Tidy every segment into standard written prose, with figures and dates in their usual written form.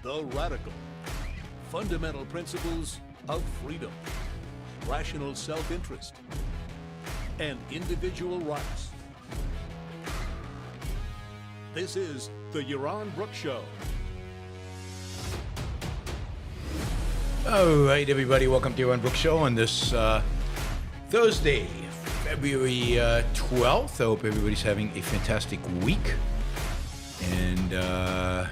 The radical, fundamental principles of freedom, rational self-interest, and individual rights. This is the Yaron Brook Show. All right, everybody, welcome to Yaron Brook Show on this Thursday, February 12th. I hope everybody's having a fantastic week. And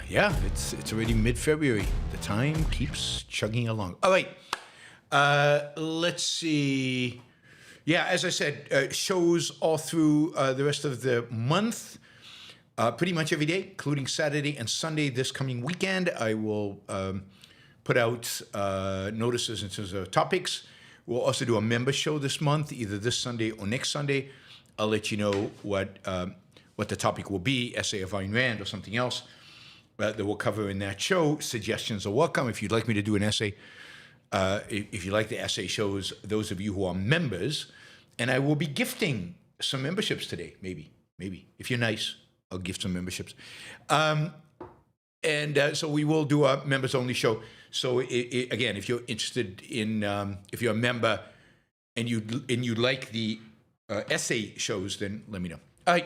yeah, it's already mid-February. The time keeps chugging along. All right, let's see. Yeah, as I said, shows all through the rest of the month, pretty much every day, including Saturday and Sunday this coming weekend. I will put out notices in terms of topics. We'll also do a member show this month, either this Sunday or next Sunday. I'll let you know what the topic will be, essay of Ayn Rand or something else that we'll cover in that show. Suggestions are welcome. If you'd like me to do an essay, if you like the essay shows, those of you who are members, and I will be gifting some memberships today, maybe. If you're nice, I'll gift some memberships. And so we will do a members-only show. So again, if you're interested in, if you're a member and you like the essay shows, then let me know. All right.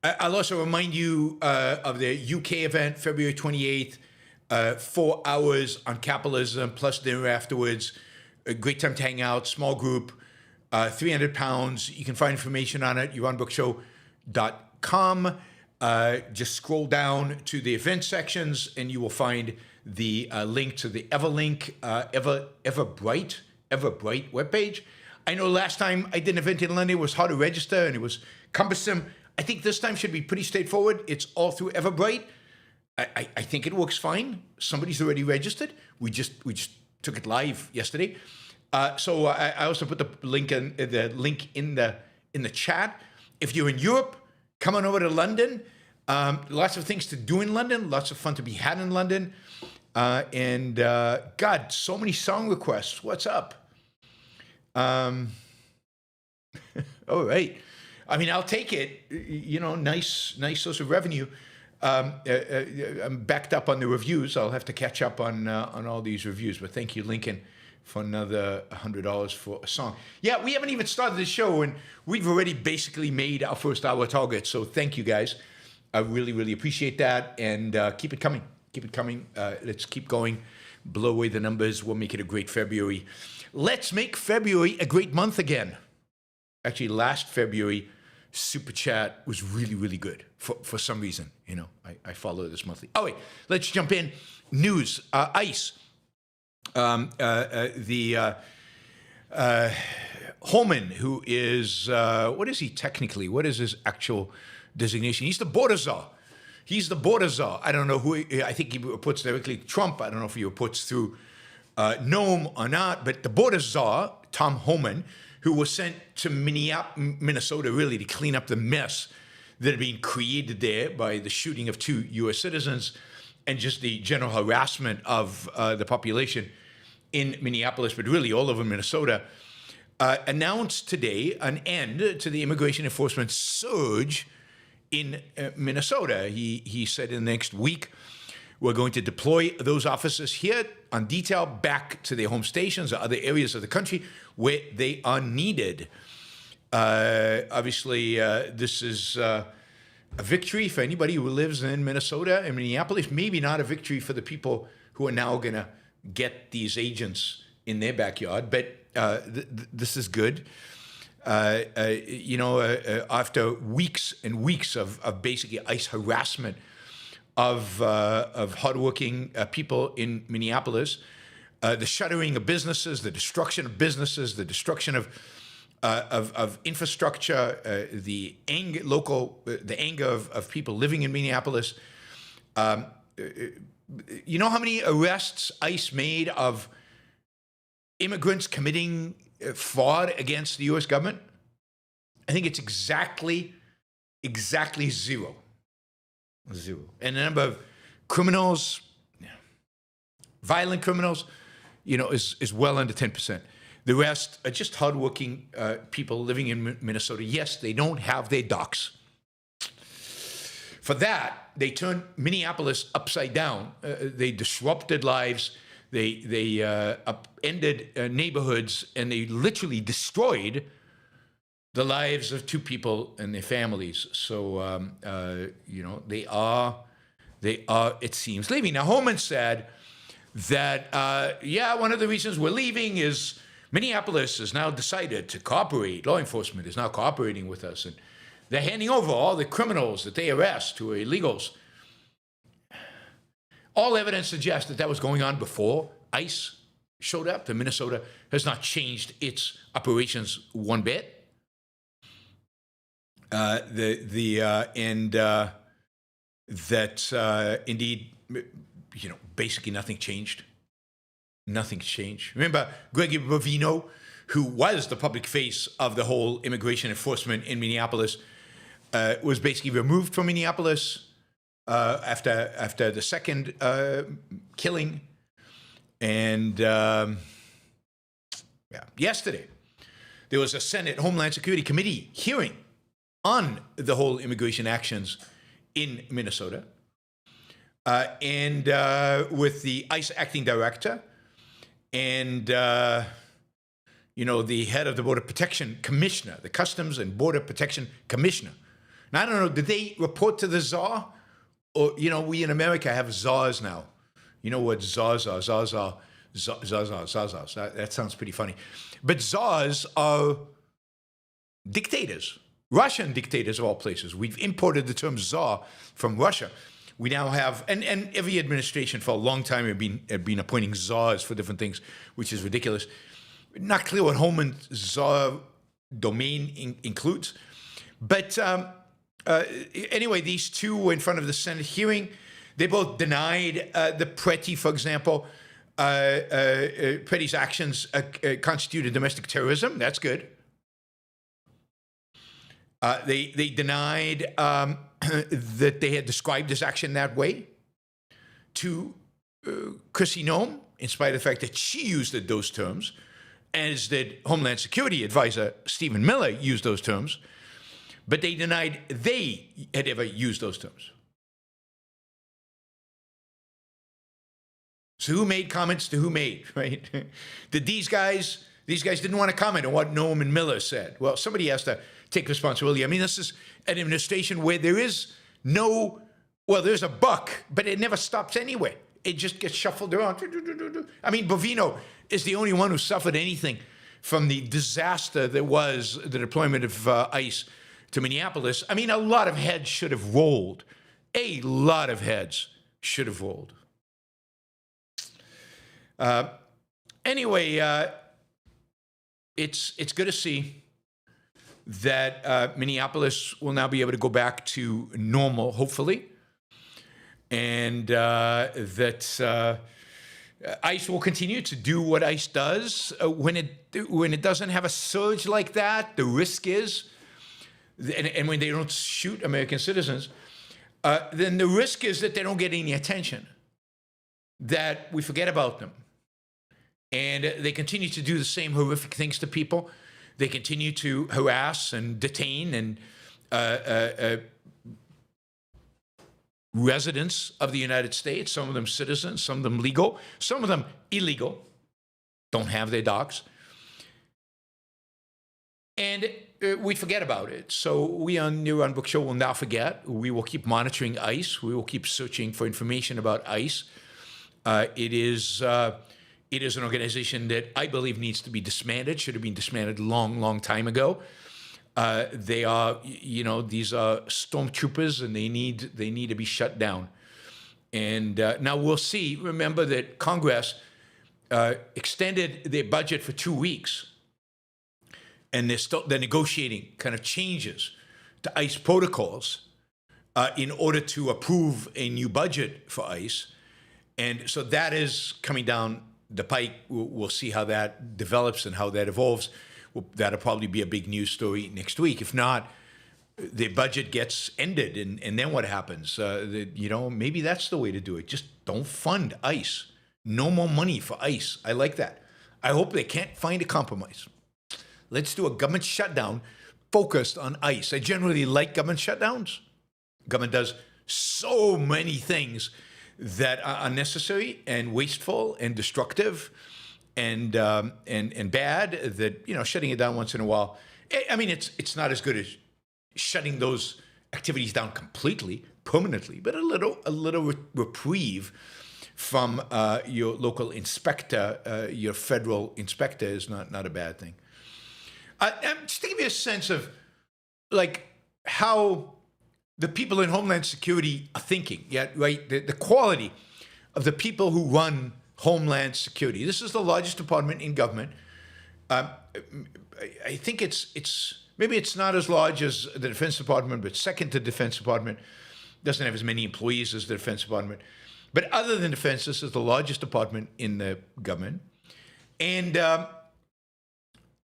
I'll also remind you of the UK event, February 28th, 4 hours on capitalism, plus dinner afterwards. A great time to hang out, small group, £300. You can find information on it, yaronbrookshow.com. Just scroll down to the event sections and you will find the link to the Everlink, Everbright webpage. I know last time I did an event in London, it was hard to register and it was cumbersome. I think this time should be pretty straightforward. It's all through Everbright. I think it works fine. Somebody's already registered. We just took it live yesterday. So I also put the link in the chat. If you're in Europe, come on over to London. Lots of things to do in London. Lots of fun to be had in London. And God, so many song requests. What's up? All right. I mean, I'll take it. You know, nice source of revenue. I'm backed up on the reviews. I'll have to catch up on all these reviews. But thank you, Lincoln, for another $100 for a song. Yeah, we haven't even started the show, and we've already basically made our first hour target. So thank you, guys. I really, really appreciate that. And keep it coming. Keep it coming. Let's keep going. Blow away the numbers. We'll make it a great February. Let's make February a great month again. Actually, last February, Super Chat was really, really good for some reason. You know, I follow this monthly. Oh, wait, let's jump in. News. ICE. Holman, who is, what is he technically? What is his actual designation? He's the border czar. He's the border czar. I don't know who, I think he reports directly to Trump. I don't know if he reports through Noam or not, but the border czar, Tom Homan, who was sent to Minnesota really to clean up the mess that had been created there by the shooting of 2 U.S. citizens and just the general harassment of the population in Minneapolis, but really all over Minnesota, announced today an end to the immigration enforcement surge in Minnesota. He said in the next week, we're going to deploy those officers here on detail back to their home stations or other areas of the country where they are needed. Obviously, this is a victory for anybody who lives in Minnesota and Minneapolis. Maybe not a victory for the people who are now going to get these agents in their backyard, but this is good. You know, after weeks and weeks of basically ICE harassment of hardworking people in Minneapolis, the shuttering of businesses, the destruction of businesses, the destruction of infrastructure, the anger of people living in Minneapolis. You know how many arrests ICE made of immigrants committing fraud against the U.S. government? I think it's exactly zero. And the number of criminals, violent criminals, you know, is well under 10%. The rest are just hardworking people living in Minnesota. Yes, they don't have their docs. For that, they turned Minneapolis upside down. They disrupted lives. They upended neighborhoods, and they literally destroyed the lives of two people and their families. So, they are, it seems, leaving. Now, Holman said that, one of the reasons we're leaving is Minneapolis has now decided to cooperate. Law enforcement is now cooperating with us, and they're handing over all the criminals that they arrest who are illegals. All evidence suggests that was going on before ICE showed up. The Minnesota has not changed its operations one bit. Indeed, basically nothing changed. Nothing's changed. Remember Gregory Bovino, who was the public face of the whole immigration enforcement in Minneapolis, was basically removed from Minneapolis after the second killing. And yesterday, there was a Senate Homeland Security Committee hearing on the whole immigration actions in Minnesota, and with the ICE acting director and the head of the Border Protection Commissioner, the Customs and Border Protection Commissioner. Now, I don't know, did they report to the czar? Or, we in America have czars now. You know what czars are? Czars. That sounds pretty funny. But czars are dictators. Russian dictators of all places. We've imported the term czar from Russia. We now have, and every administration for a long time have been appointing czars for different things, which is ridiculous. Not clear what Holman's czar domain includes. But anyway, these two were in front of the Senate hearing. They both denied the Preti, for example. Preti's actions constituted domestic terrorism. That's good. They denied that they had described this action that way to Kristi Noem, in spite of the fact that she used those terms, as did Homeland Security Advisor Stephen Miller used those terms, but they denied they had ever used those terms. So who made comments to who made, right? Did these guys didn't want to comment on what Noem and Miller said? Well, somebody has to take responsibility. I mean, this is an administration where there's a buck, but it never stops anyway. It just gets shuffled around. I mean, Bovino is the only one who suffered anything from the disaster that was the deployment of ICE to Minneapolis. I mean, a lot of heads should have rolled. A lot of heads should have rolled. Anyway, it's good to see that Minneapolis will now be able to go back to normal, hopefully, and that ICE will continue to do what ICE does. When it doesn't have a surge like that, the risk is, and when they don't shoot American citizens, then the risk is that they don't get any attention, that we forget about them. And they continue to do the same horrific things to people. They continue to harass and detain and residents of the United States, some of them citizens, some of them legal, some of them illegal, don't have their docs. And we forget about it. So we on Yaron Brook Show will not forget. We will keep monitoring ICE. We will keep searching for information about ICE. It is an organization that I believe needs to be disbanded, should have been disbanded long time ago. They are, these are stormtroopers, and they need to be shut down. And now we'll see. Remember that Congress extended their budget for 2 weeks, and they're negotiating kind of changes to ICE protocols in order to approve a new budget for ICE. And so that is coming down the pike. We'll see how that develops and how that evolves. That'll probably be a big news story next week. If not, the budget gets ended, and then what happens? Maybe that's the way to do it. Just don't fund ICE. No more money for ICE. I like that. I hope they can't find a compromise. Let's do a government shutdown focused on ICE. I generally like government shutdowns. Government does so many things that are unnecessary and wasteful and destructive and bad that, you know, shutting it down once in a while. I mean, it's not as good as shutting those activities down completely, permanently, but a little reprieve from your local inspector, your federal inspector is not a bad thing. Just to give you a sense of like how the people in Homeland Security are thinking, yeah, right? The quality of the people who run Homeland Security. This is the largest department in government. I think maybe it's not as large as the Defense Department, but second to the Defense Department. Doesn't have as many employees as the Defense Department. But other than defense, this is the largest department in the government. And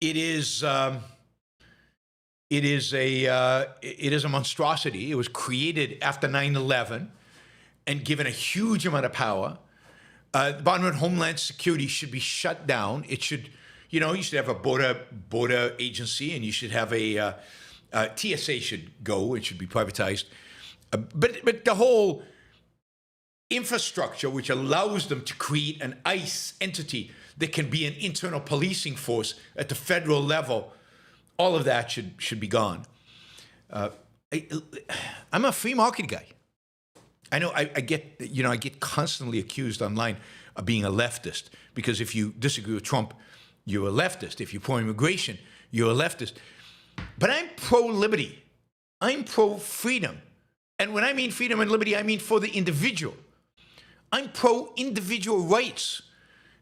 it is a monstrosity. It was created after 9/11 and given a huge amount of power. The Department of Homeland Security should be shut down. It should, you know, you should have a border agency, and you should have a TSA should go. It should be privatized. But the whole infrastructure, which allows them to create an ICE entity that can be an internal policing force at the federal level, all of that should be gone. I'm a free market guy. I know I get constantly accused online of being a leftist, because if you disagree with Trump, you're a leftist. If you're pro-immigration, you're a leftist. But I'm pro-liberty. I'm pro-freedom. And when I mean freedom and liberty, I mean for the individual. I'm pro-individual rights,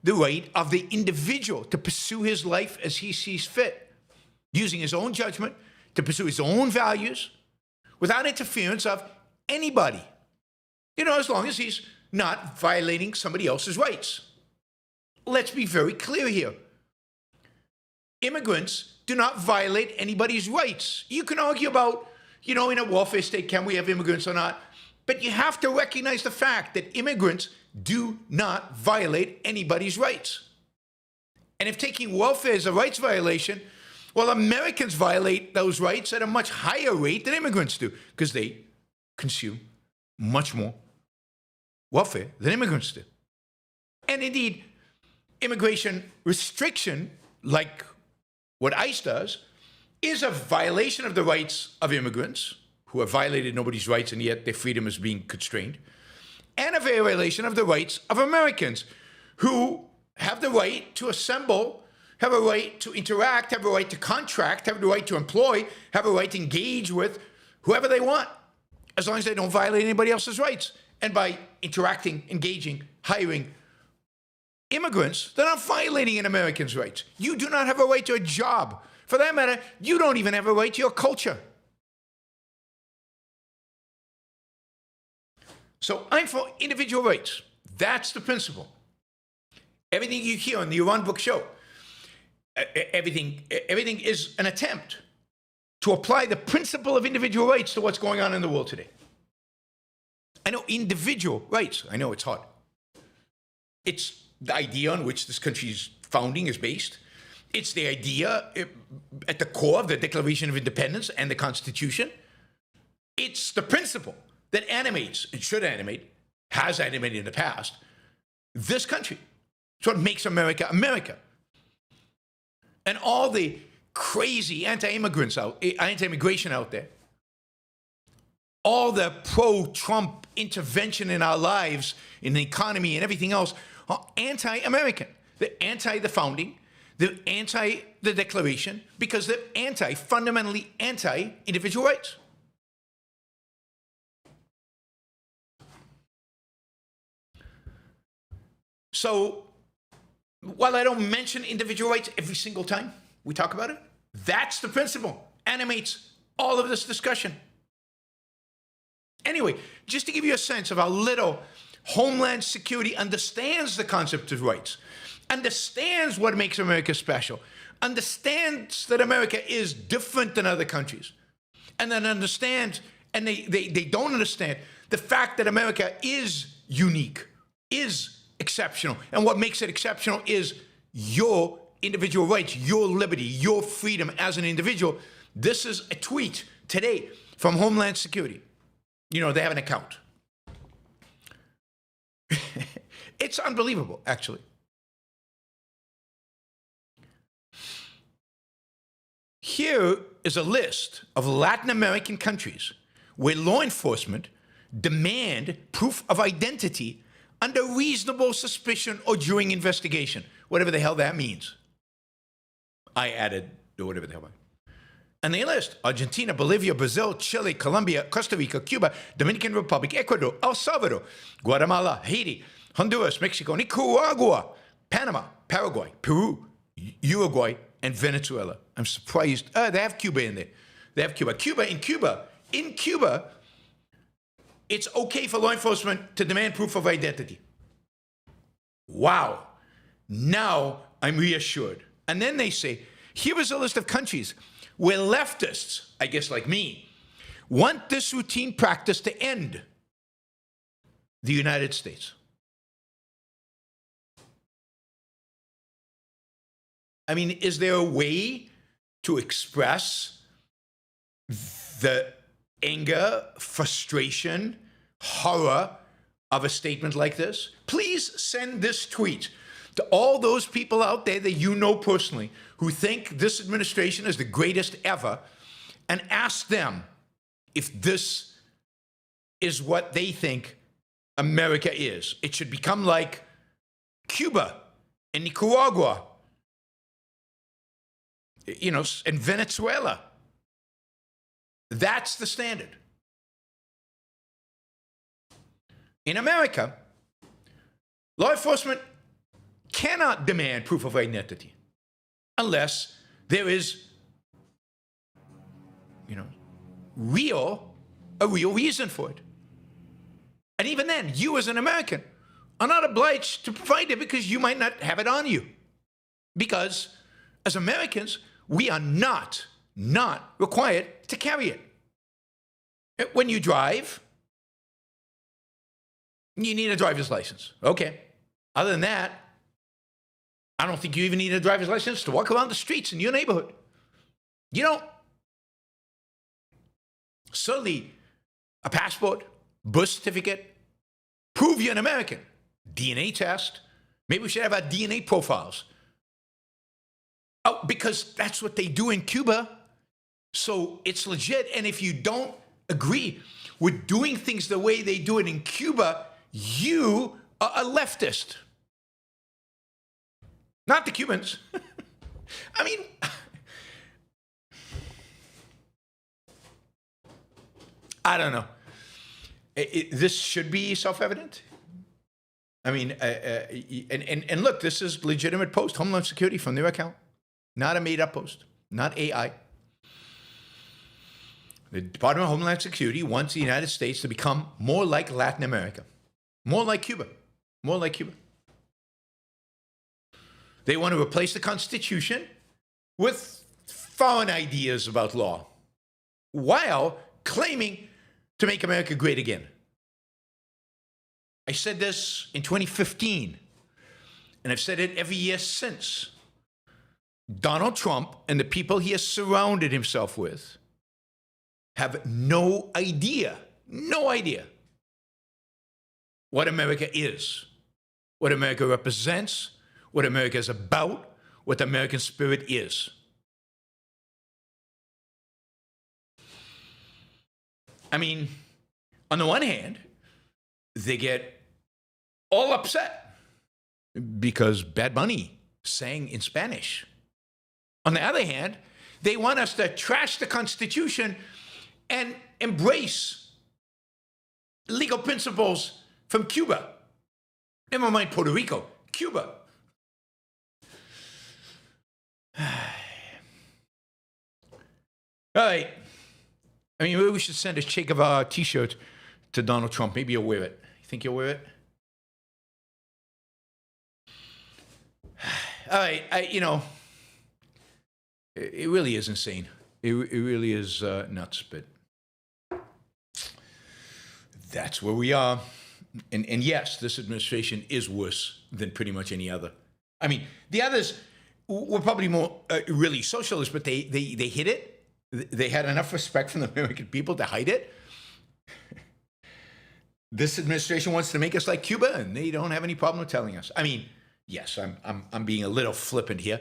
the right of the individual to pursue his life as he sees fit, using his own judgment to pursue his own values without interference of anybody. You know, as long as he's not violating somebody else's rights. Let's be very clear here. Immigrants do not violate anybody's rights. You can argue about, you know, in a welfare state, can we have immigrants or not? But you have to recognize the fact that immigrants do not violate anybody's rights. And if taking welfare is a rights violation, well, Americans violate those rights at a much higher rate than immigrants do, because they consume much more welfare than immigrants do. And indeed, immigration restriction, like what ICE does, is a violation of the rights of immigrants who have violated nobody's rights, and yet their freedom is being constrained, and a violation of the rights of Americans who have the right to assemble, have a right to interact, have a right to contract, have the right to employ, have a right to engage with whoever they want, as long as they don't violate anybody else's rights. And by interacting, engaging, hiring immigrants, they're not violating an American's rights. You do not have a right to a job. For that matter, you don't even have a right to your culture. So I'm for individual rights. That's the principle. Everything you hear on the Yaron Brook show, everything is an attempt to apply the principle of individual rights to what's going on in the world today. I know individual rights. I know it's hard. It's the idea on which this country's founding is based. It's the idea at the core of the Declaration of Independence and the Constitution. It's the principle that animates, and should animate, has animated in the past, this country. It's what makes America America. And all the crazy anti-immigration out there, all the pro-Trump intervention in our lives, in the economy and everything else, are anti-American. They're anti the founding, they're anti the Declaration, because they're fundamentally anti-individual rights. So, while I don't mention individual rights every single time we talk about it, that's the principle, animates all of this discussion. Anyway, just to give you a sense of how little Homeland Security understands the concept of rights, understands what makes America special, understands that America is different than other countries, and then understands, and they don't understand the fact that America is unique, is exceptional, and what makes it exceptional is your individual rights, your liberty, your freedom as an individual. This is a tweet today from Homeland Security. You know, they have an account. It's unbelievable, actually. Here is a list of Latin American countries where law enforcement demand proof of identity under reasonable suspicion or during investigation, whatever the hell that means. I added whatever the hell. And they list Argentina, Bolivia, Brazil, Chile, Colombia, Costa Rica, Cuba, Dominican Republic, Ecuador, El Salvador, Guatemala, Haiti, Honduras, Mexico, Nicaragua, Panama, Paraguay, Peru, Uruguay, and Venezuela. I'm surprised. They have Cuba in there. They have Cuba. In Cuba, it's okay for law enforcement to demand proof of identity. Wow. Now I'm reassured. And then they say, here is a list of countries where leftists, I guess like me, want this routine practice to end. The United States. I mean, is there a way to express the anger, frustration, horror of a statement like this? Please send this tweet to all those people out there that you know personally who think this administration is the greatest ever, and ask them if this is what they think America is. It should become like Cuba and Nicaragua, you know, and Venezuela. That's the standard. In America, law enforcement cannot demand proof of identity unless there is, you know, a real reason for it. And even then, you as an American are not obliged to provide it because you might not have it on you. Because as Americans, we are not required to carry it. When you drive, you need a driver's license. Okay. Other than that, I don't think you even need a driver's license to walk around the streets in your neighborhood. You don't. Certainly, a passport, birth certificate, prove you're an American. DNA test. Maybe we should have our DNA profiles. Oh, because that's what they do in Cuba. So it's legit. And if you don't agree with doing things the way they do it in Cuba, you are a leftist. Not the Cubans. I mean, I don't know. This should be self-evident. I mean, and look, this is legitimate post, Homeland Security from their account. Not a made-up post, not AI. The Department of Homeland Security wants the United States to become more like Latin America, more like Cuba, more like Cuba. They want to replace the Constitution with foreign ideas about law, while claiming to make America great again. I said this in 2015, and I've said it every year since. Donald Trump and the people he has surrounded himself with have no idea what America is, what America represents, what America is about, what the American spirit is. I mean, on the one hand, they get all upset because Bad Bunny sang in Spanish. On the other hand, they want us to trash the Constitution and embrace legal principles from Cuba. Never mind Puerto Rico, Cuba. All right. I mean, maybe we should send a Che Guevara t-shirt to Donald Trump. Maybe you'll wear it. You think you'll wear it? All right. You know, it really is insane. It really is nuts, but that's where we are. And yes, this administration is worse than pretty much any other. I mean, the others were probably more really socialist, but they hid it. They had enough respect from the American people to hide it. this administration wants to make us like Cuba, and they don't have any problem with telling us. I mean, yes, I'm being a little flippant here,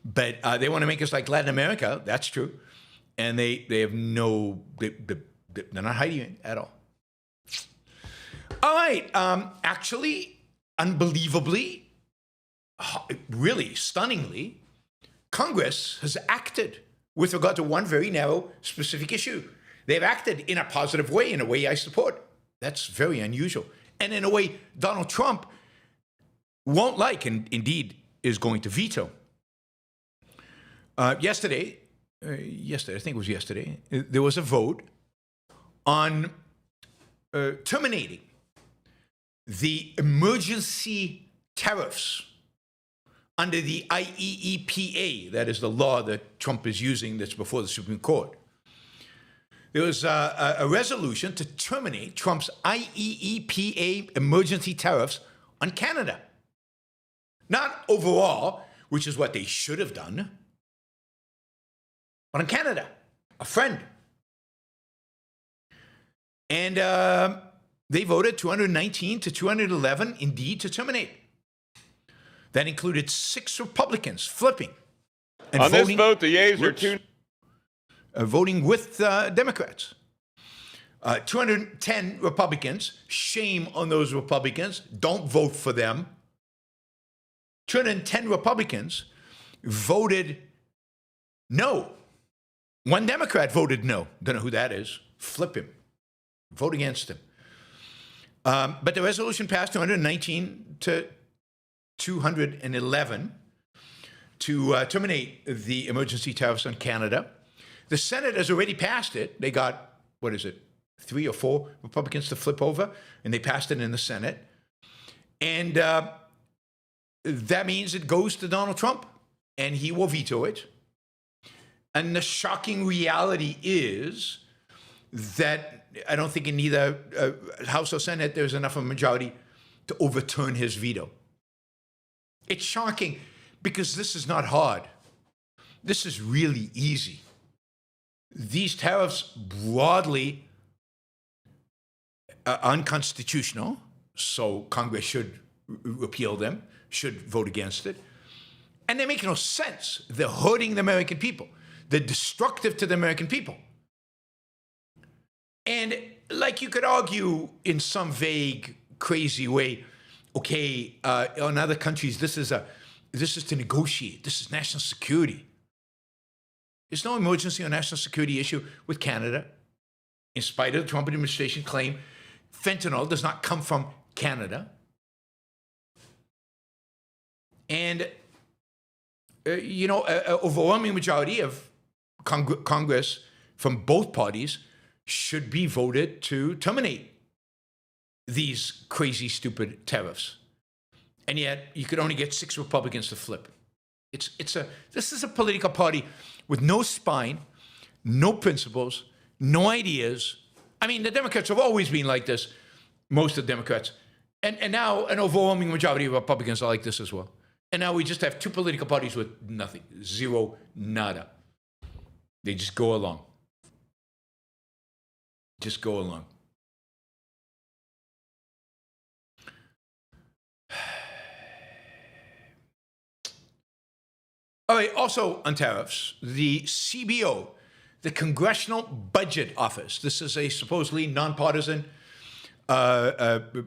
but they want to make us like Latin America. That's true, and they have no, they're not hiding it at all. All right, actually, unbelievably, really stunningly, Congress has acted with regard to one very narrow, specific issue. They've acted in a positive way, in a way I support. That's very unusual. And in a way Donald Trump won't like, and indeed is going to veto. Yesterday, I think it was yesterday, there was a vote on terminating the emergency tariffs under the IEEPA, that is the law that Trump is using that's before the Supreme Court. There was a resolution to terminate Trump's IEEPA emergency tariffs on Canada. Not overall, which is what they should have done, but on Canada, a friend. And they voted 219 to 211, indeed, to terminate. That included 6 Republicans flipping. And on this vote, the yeas are voting with Democrats. 210 Republicans, shame on those Republicans, don't vote for them. 210 Republicans voted no. One Democrat voted no. Don't know who that is. Flip him. Vote against him. But the resolution passed 219 to 211 to terminate the emergency tariffs on Canada. The Senate has already passed it. They got, 3 or 4 Republicans to flip over, and they passed it in the Senate. And that means it goes to Donald Trump, and he will veto it. And the shocking reality is that I don't think in either House or Senate there's enough of a majority to overturn his veto. It's shocking because this is not hard. This is really easy. These tariffs broadly are unconstitutional, so Congress should repeal them, should vote against it. And they make no sense. They're hurting the American people. They're destructive to the American people. And like you could argue in some vague, crazy way, okay, in other countries, this is to negotiate. This is national security. There's no emergency or national security issue with Canada. In spite of the Trump administration claim, fentanyl does not come from Canada. And, an overwhelming majority of Congress from both parties should be voted to terminate these crazy, stupid tariffs. And yet, you could only get 6 Republicans to flip. This is a political party with no spine, no principles, no ideas. I mean, the Democrats have always been like this, most of the Democrats. And now an overwhelming majority of Republicans are like this as well. And now we just have 2 political parties with nothing, zero, nada. They just go along. Just go along. All right, also on tariffs, the CBO, the Congressional Budget Office, this is a supposedly nonpartisan, budgeting.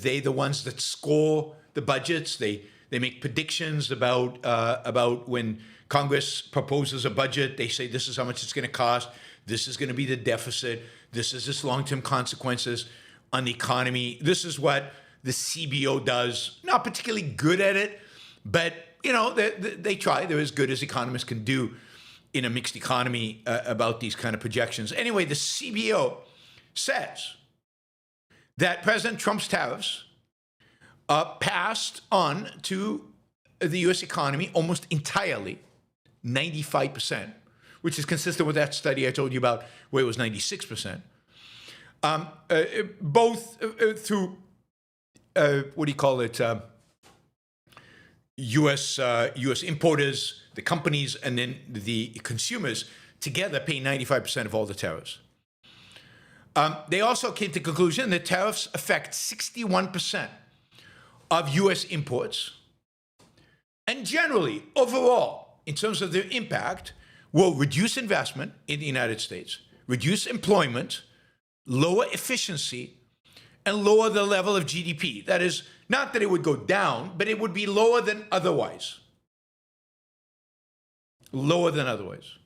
They're the ones that score the budgets. They make predictions about when Congress proposes a budget. They say this is how much it's going to cost. This is going to be the deficit. This is its long-term consequences on the economy. This is what the CBO does. Not particularly good at it, but they try. They're as good as economists can do in a mixed economy about these kind of projections. Anyway, the CBO says that President Trump's tariffs passed on to the U.S. economy almost entirely, 95%, which is consistent with that study I told you about where it was 96%, both through, U.S. importers, the companies, and then the consumers together pay 95% of all the tariffs. They also came to the conclusion that tariffs affect 61% of U.S. imports. And generally, overall, in terms of their impact, will reduce investment in the United States, reduce employment, lower efficiency, and lower the level of GDP. That is, not that it would go down, but it would be lower than otherwise. Lower than otherwise.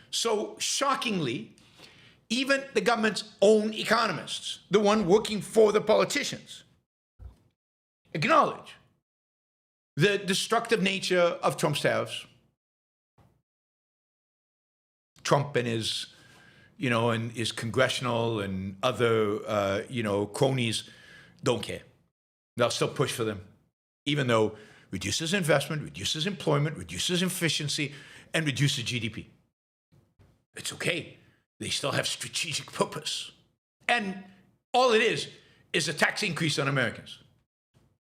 So, shockingly, even the government's own economists, the one working for the politicians, acknowledge the destructive nature of Trump's tariffs. Trump and his, and his congressional and other, cronies don't care. They'll still push for them, even though reduces investment, reduces employment, reduces efficiency, and reduces GDP. It's okay. They still have strategic purpose. And all it is a tax increase on Americans.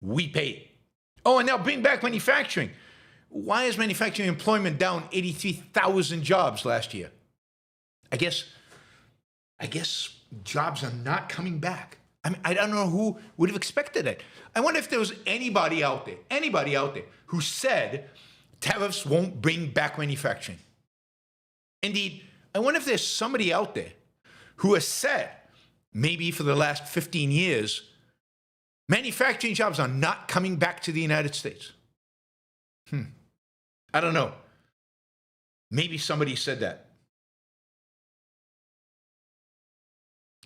We pay it. Oh, and they'll bring back manufacturing. Why is manufacturing employment down 83,000 jobs last year? I guess jobs are not coming back. I mean, I don't know who would have expected it. I wonder if there was anybody out there who said tariffs won't bring back manufacturing. Indeed, I wonder if there's somebody out there who has said, maybe for the last 15 years, manufacturing jobs are not coming back to the United States. I don't know. Maybe somebody said that.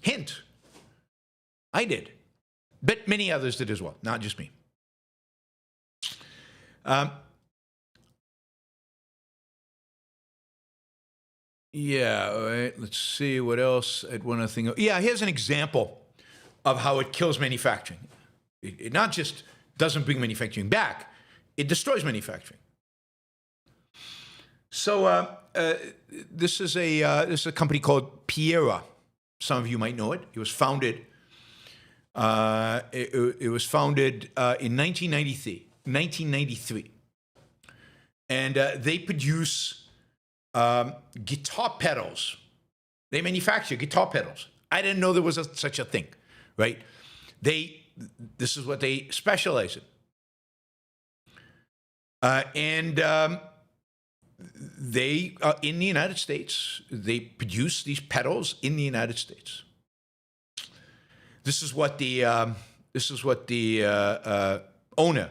Hint, I did. But many others did as well, not just me. Yeah, all right, let's see what else I'd want to think of. Yeah, here's an example of how it kills manufacturing. It not just doesn't bring manufacturing back, it destroys manufacturing. So this is a company called Piera. Some of you might know it. It was founded. It was founded in 1993, and they produce guitar pedals. They manufacture guitar pedals. I didn't know there was such a thing, right? This is what they specialize in. They in the United States, they produce these pedals in the United States. This is what the owner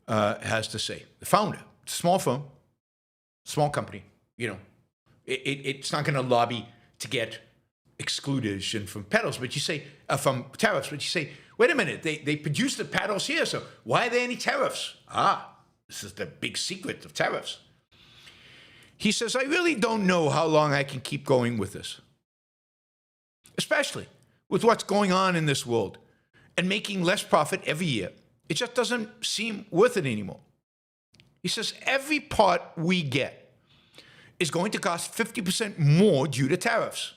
has to say. The founder, small firm, small company. It's not going to lobby to get exclusion from pedals, but you say from tariffs. But you say, wait a minute, they produce the pedals here, so why are there any tariffs? This is the big secret of tariffs. He says, I really don't know how long I can keep going with this, especially with what's going on in this world and making less profit every year. It just doesn't seem worth it anymore. He says, every part we get is going to cost 50% more due to tariffs.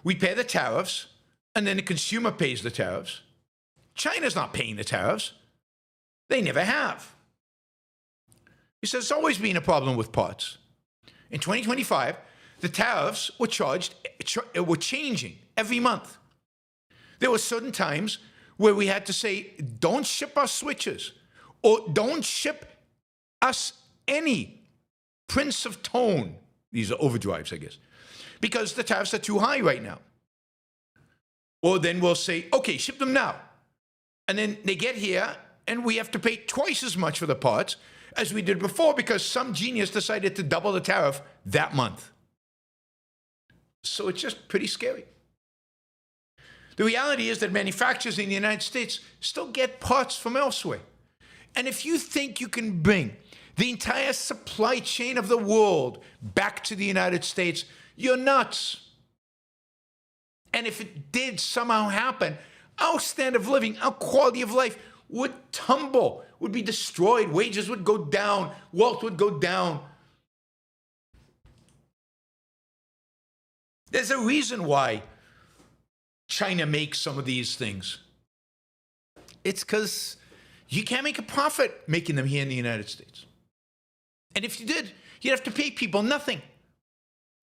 We pay the tariffs, and then the consumer pays the tariffs. China's not paying the tariffs. They never have. He says, it's always been a problem with parts. In 2025, the tariffs were changing every month. There were certain times where we had to say, don't ship us switches, or don't ship us any prints of tone. These are overdrives, I guess, because the tariffs are too high right now. Or then we'll say, okay, ship them now. And then they get here, and we have to pay twice as much for the parts as we did before because some genius decided to double the tariff that month. So it's just pretty scary. The reality is that manufacturers in the United States still get parts from elsewhere. And if you think you can bring the entire supply chain of the world back to the United States, you're nuts. And if it did somehow happen, our standard of living, our quality of life would tumble, would be destroyed, wages would go down, wealth would go down. There's a reason why China makes some of these things. It's because you can't make a profit making them here in the United States. And if you did, you'd have to pay people nothing.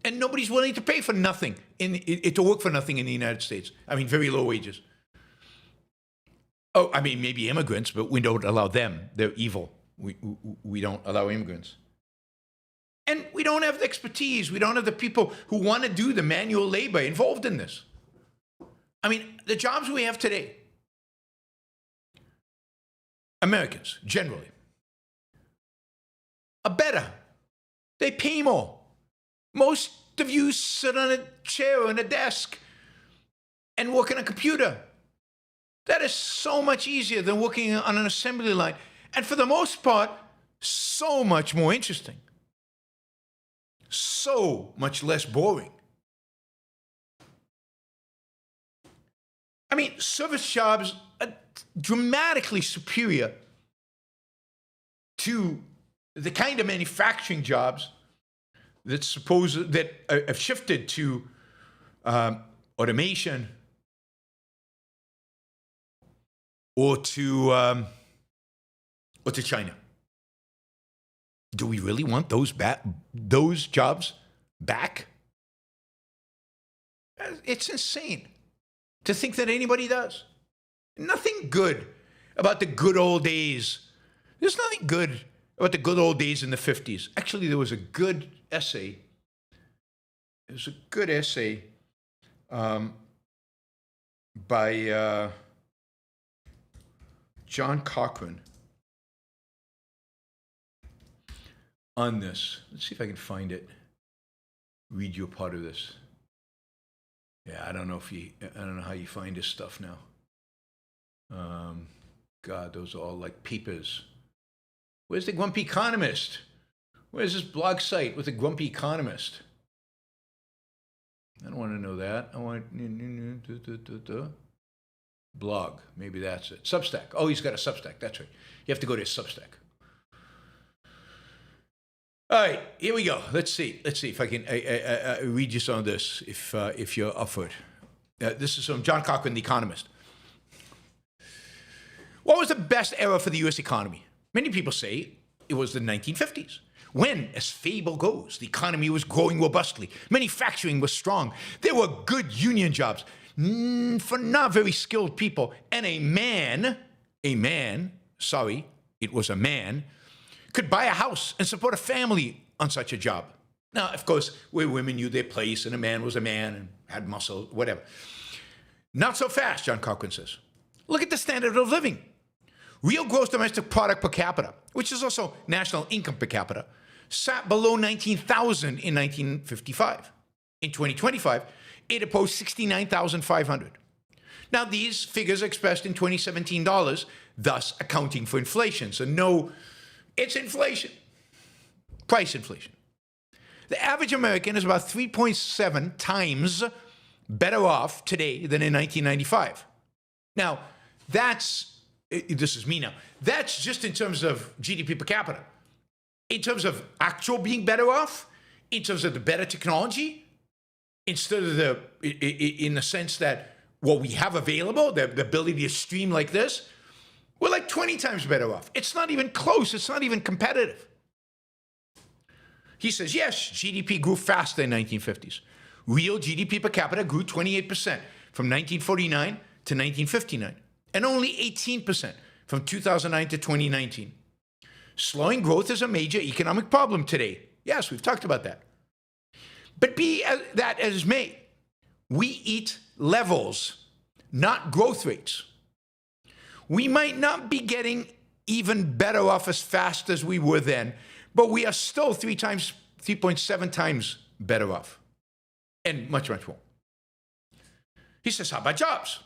And nobody's willing to pay for nothing, to work for nothing in the United States. I mean, very low wages. Oh, I mean, maybe immigrants, but we don't allow them. They're evil. We don't allow immigrants. And we don't have the expertise. We don't have the people who want to do the manual labor involved in this. I mean, the jobs we have today, Americans, generally, are better. They pay more. Most of you sit on a chair or on a desk and work on a computer. That is so much easier than working on an assembly line. And for the most part, so much more interesting. So much less boring. I mean, service jobs are dramatically superior to the kind of manufacturing jobs that have shifted to automation or to China. Do we really want those jobs back? It's insane to think that anybody does. Nothing good about the good old days. There's nothing good about the good old days in the 50s. Actually, there was a good essay. By John Cochrane on this. Let's see if I can find it. Read you a part of this. Yeah, I don't know how you find this stuff now. God, those are all like papers. Where's the Grumpy Economist? Where's this blog site with the Grumpy Economist? I don't want to know that. I want blog. Maybe that's it. Substack. Oh, he's got a Substack. That's right. You have to go to his Substack. All right, here we go. Let's see if I can read you some of this, if you're up for it. This is from John Cochrane, The Economist. What was the best era for the U.S. economy? Many people say it was the 1950s, when, as fable goes, the economy was growing robustly, manufacturing was strong, there were good union jobs for not very skilled people, and a man, could buy a house and support a family on such a job. Now, of course, where women knew their place and a man was a man and had muscle, whatever. Not so fast, John Cochrane says. Look at the standard of living. Real gross domestic product per capita, which is also national income per capita, sat below 19,000 in 1955. In 2025, it approached 69,500. Now, these figures are expressed in 2017 dollars, thus accounting for inflation. So no, it's inflation, price inflation. The average American is about 3.7 times better off today than in 1995. Now, this is me now. That's just in terms of GDP per capita. In terms of actual being better off, in terms of the better technology, instead of in the sense that what we have available, the ability to stream like this, we're like 20 times better off. It's not even close. It's not even competitive. He says, yes, GDP grew faster in the 1950s. Real GDP per capita grew 28% from 1949 to 1959, and only 18% from 2009 to 2019. Slowing growth is a major economic problem today. Yes, we've talked about that. But be that as may, we eat levels, not growth rates. We might not be getting even better off as fast as we were then, but we are still 3.7 times better off, and much, much more. He says, how about jobs?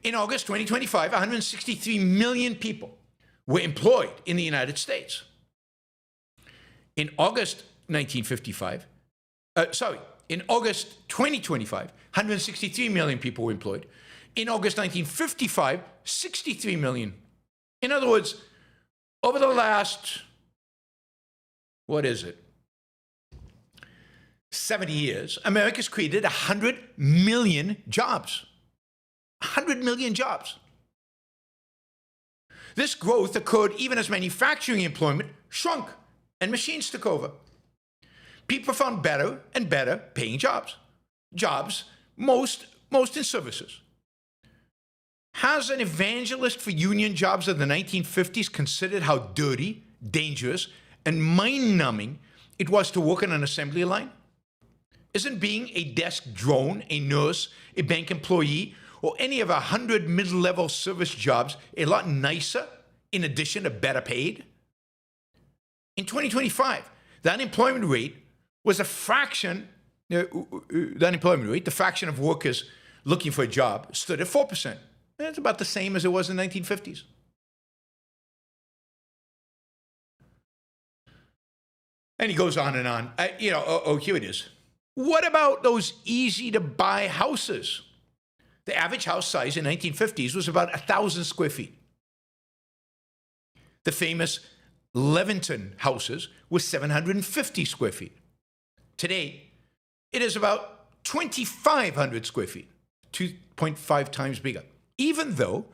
In August 2025, 163 million people were employed in the United States. In August 2025, 163 million people were employed. In August 1955, 63 million. In other words, over the last, 70 years, America's created 100 million jobs. 100 million jobs. This growth occurred even as manufacturing employment shrunk and machines took over. people found better and better paying jobs. Most in services. Has an evangelist for union jobs of the 1950s considered how dirty, dangerous, and mind-numbing it was to work on an assembly line? Isn't being a desk drone, a nurse, a bank employee, or any of 100 middle-level service jobs a lot nicer, in addition to better paid? In 2025, the unemployment rate was a fraction, the fraction of workers looking for a job stood at 4%. That's about the same as it was in the 1950s. And he goes on and on. Here it is. What about those easy-to-buy houses? The average house size in the 1950s was about 1,000 square feet. The famous Leventon houses were 750 square feet. Today, it is about 2,500 square feet, 2.5 times bigger, even though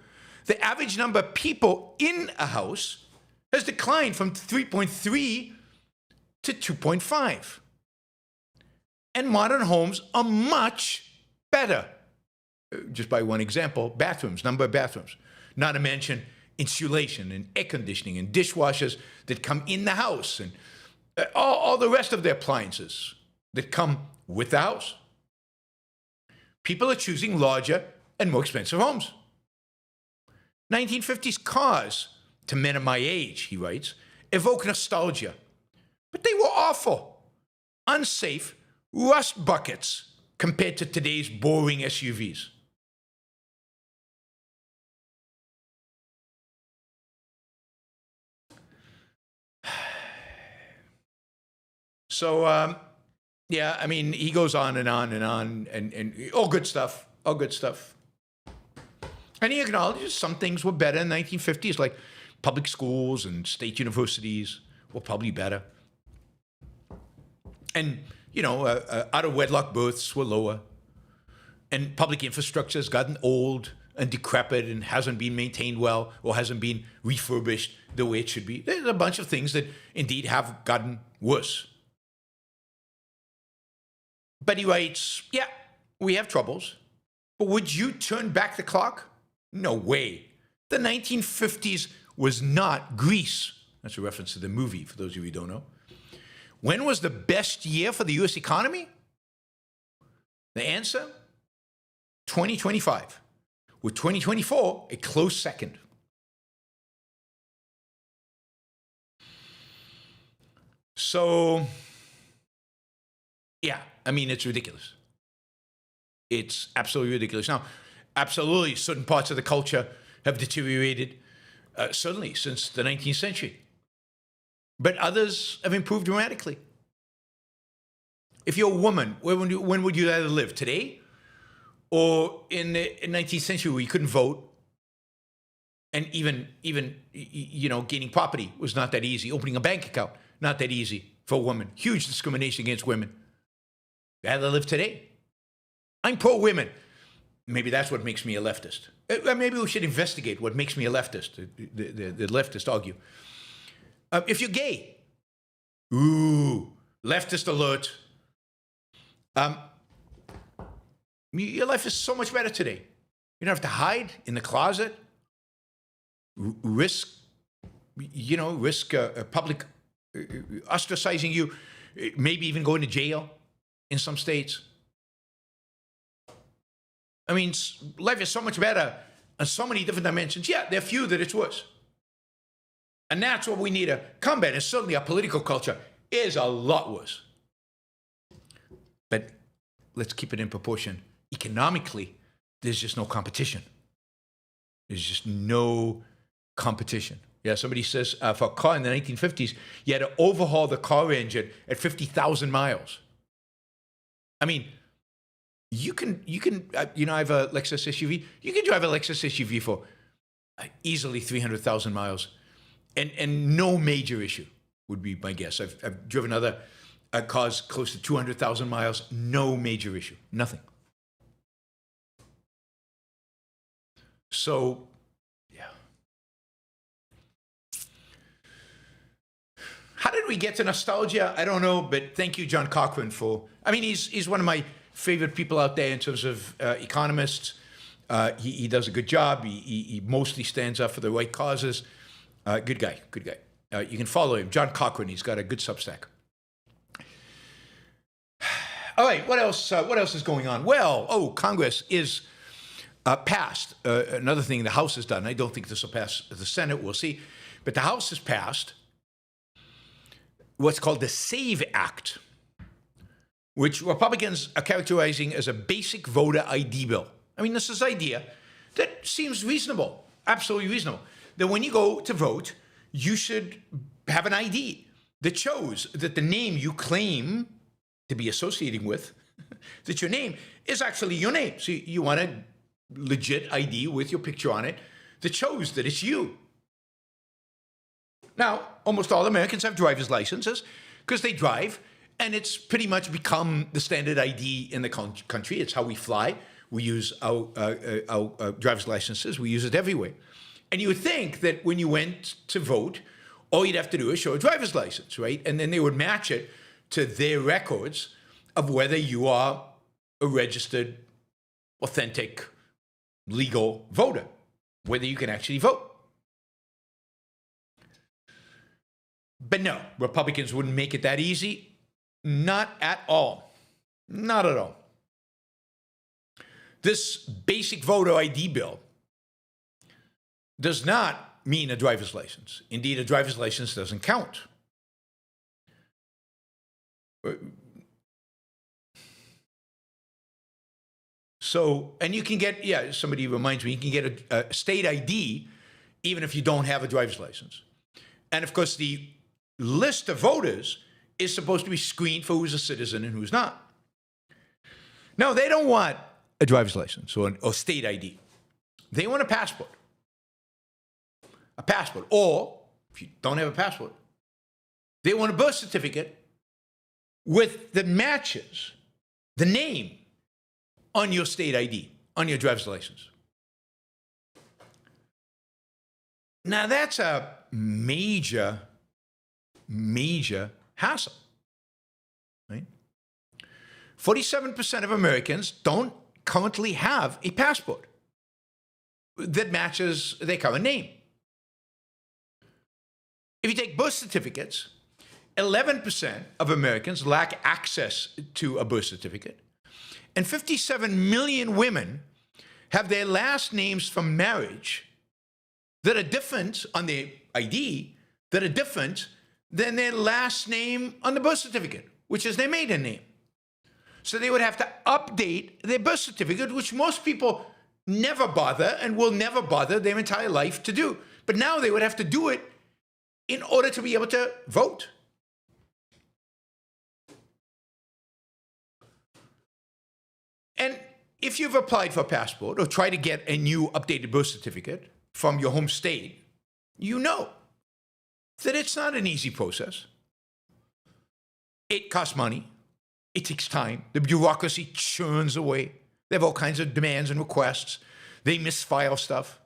the average number of people in a house has declined from 3.3 to 2.5. And modern homes are much better. Just by one example, number of bathrooms. Not to mention insulation and air conditioning and dishwashers that come in the house and all the rest of the appliances that come with the house. People are choosing larger and more expensive homes. 1950s cars, to men of my age, he writes, evoke nostalgia. But they were awful, unsafe rust buckets compared to today's boring SUVs. So, he goes on and on and on, and all good stuff. And he acknowledges some things were better in the 1950s, like public schools and state universities were probably better. And, out-of-wedlock births were lower. And public infrastructure has gotten old and decrepit and hasn't been maintained well or hasn't been refurbished the way it should be. There's a bunch of things that indeed have gotten worse. But he writes, yeah, we have troubles. But would you turn back the clock? No way. The 1950s was not Greece. That's a reference to the movie, for those of you who don't know. When was the best year for the U.S. economy? The answer? 2025. With 2024 a close second. So, yeah, it's ridiculous. It's absolutely ridiculous. Now, absolutely, certain parts of the culture have deteriorated, certainly since the 19th century. But others have improved dramatically. If you're a woman, when would you rather live? Today? Or in the 19th century where you couldn't vote? And even gaining property was not that easy. Opening a bank account, not that easy for a woman. Huge discrimination against women. Rather live today. I'm pro-women. Maybe that's what makes me a leftist. Maybe we should investigate what makes me a leftist. The leftists argue. If you're gay, leftist alert. Your life is so much better today. You don't have to hide in the closet, risk public ostracizing you, maybe even going to jail in some states. Life is so much better on so many different dimensions. Yeah, there are few that it's worse. And that's what we need to combat. And certainly our political culture is a lot worse. But let's keep it in proportion. Economically, there's just no competition. There's just no competition. Yeah, somebody says for a car in the 1950s, you had to overhaul the car engine at 50,000 miles. You can, I have a Lexus SUV. You can drive a Lexus SUV for easily 300,000 miles. And no major issue would be my guess. I've driven other cars close to 200,000 miles. No major issue. Nothing. So, yeah. How did we get to nostalgia? I don't know, but thank you, John Cochrane, for... I mean, he's one of my favorite people out there in terms of economists. He does a good job. He mostly stands up for the right causes. Good guy. You can follow him, John Cochrane. He's got a good Substack. All right, what else is going on? Well, Congress is passed. Another thing the House has done. I don't think this will pass the Senate. We'll see. But the House has passed what's called the SAVE Act, which Republicans are characterizing as a basic voter ID bill. I mean, this is an idea that seems reasonable, absolutely reasonable, that when you go to vote, you should have an ID that shows that the name you claim to be associating with, that your name is actually your name. So you want a legit ID with your picture on it that shows that it's you. Now, almost all Americans have driver's licenses because they drive, and it's pretty much become the standard ID in the country. It's how we fly. We use our driver's licenses. We use it everywhere. And you would think that when you went to vote, all you'd have to do is show a driver's license, right? And then they would match it to their records of whether you are a registered, authentic, legal voter, whether you can actually vote. But no, Republicans wouldn't make it that easy. Not at all. Not at all. This basic voter ID bill does not mean a driver's license. Indeed, a driver's license doesn't count. So, and you can get, somebody reminds me, you can get a state ID even if you don't have a driver's license. And of course, the list of voters is supposed to be screened for who's a citizen and who's not. No, they don't want a driver's license or state ID. They want a passport. A passport. Or, if you don't have a passport, they want a birth certificate that matches the name on your state ID, on your driver's license. Now, that's a major hassle, right? 47% of Americans don't currently have a passport that matches their current name. If you take birth certificates, 11% of Americans lack access to a birth certificate, and 57 million women have their last names from marriage that are different on their ID, that are different than their last name on the birth certificate, which is their maiden name. So they would have to update their birth certificate, which most people never bother and will never bother their entire life to do. But now they would have to do it in order to be able to vote. And if you've applied for a passport or try to get a new updated birth certificate from your home state, you know that it's not an easy process. It costs money. It takes time. The bureaucracy churns away. They have all kinds of demands and requests. They misfile stuff.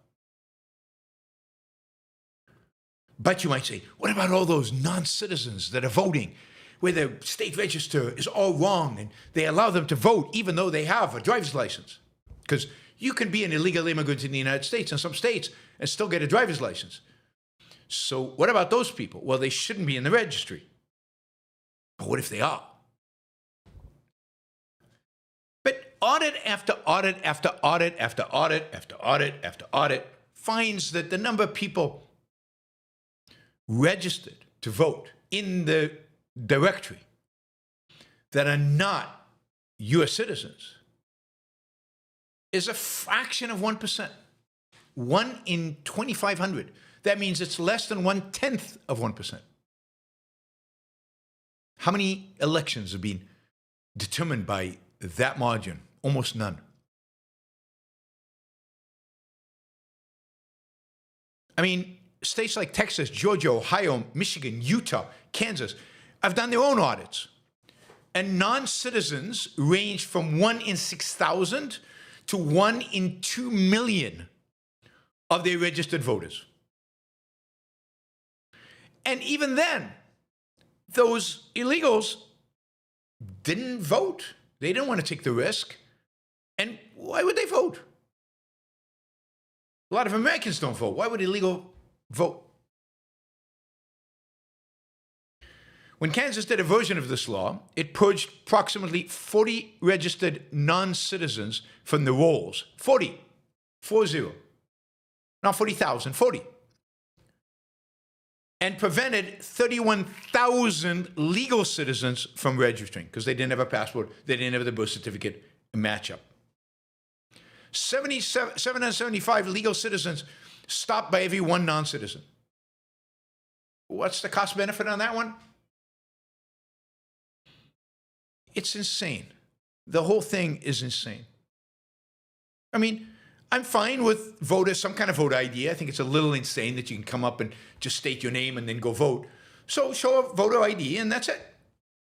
But you might say, what about all those non-citizens that are voting, where the state register is all wrong and they allow them to vote even though they have a driver's license? Because you can be an illegal immigrant in the United States in some states and still get a driver's license. So what about those people? Well, they shouldn't be in the registry. But what if they are? But audit after audit after audit after audit after audit after audit finds that the number of people registered to vote in the directory that are not U.S. citizens is a fraction of 1%. 1 in 2,500. That means it's less than 1/10 of 1%. How many elections have been determined by that margin? Almost none. I mean, states like Texas, Georgia, Ohio, Michigan, Utah, Kansas have done their own audits. And non-citizens range from 1 in 6,000 to 1 in 2 million of their registered voters. And even then, those illegals didn't vote. They didn't want to take the risk. And why would they vote? A lot of Americans don't vote. Why would illegal vote? When Kansas did a version of this law, it purged approximately 40 registered non-citizens from the rolls. 40. 40. Not 40,000, 40. And prevented 31,000 legal citizens from registering because they didn't have a passport, they didn't have the birth certificate match up. 775 legal citizens stopped by every one non-citizen. What's the cost benefit on that one? It's insane. The whole thing is insane. I mean, I'm fine with voters, some kind of voter ID. I think it's a little insane that you can come up and just state your name and then go vote. So show a voter ID and that's it.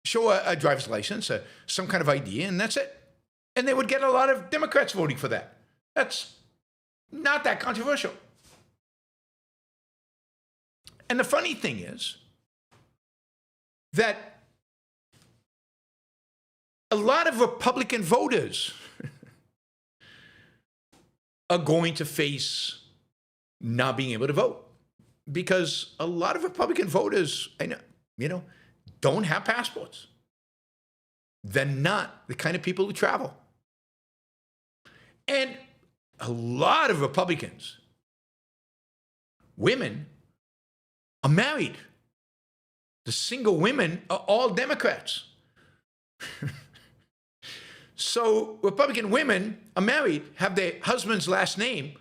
Show a driver's license, some kind of ID, and that's it. And they would get a lot of Democrats voting for that. That's not that controversial. And the funny thing is that a lot of Republican voters are going to face not being able to vote because a lot of Republican voters, don't have passports. They're not the kind of people who travel. And a lot of Republicans, women, are married. The single women are all Democrats. So Republican women are married, have their husband's last name.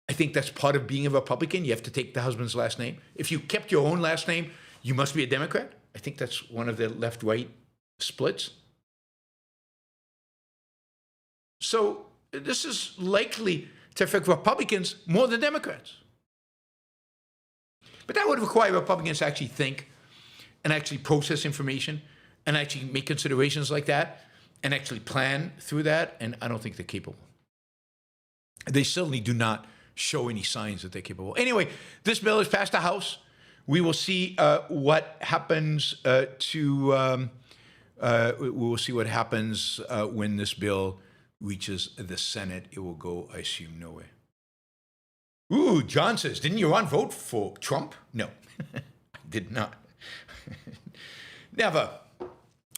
I think that's part of being a Republican. You have to take the husband's last name. If you kept your own last name, you must be a Democrat. I think that's one of the left-right splits. So this is likely to affect Republicans more than Democrats. But that would require Republicans to actually think and actually process information and actually make considerations like that and actually plan through that, and I don't think they're capable. They certainly do not show any signs that they're capable. Anyway, this bill has passed the House. We will see what happens we will see what happens when this bill reaches the Senate. It will go, I assume, nowhere. Ooh, John says, didn't Yaron vote for Trump? No, I did not. Never.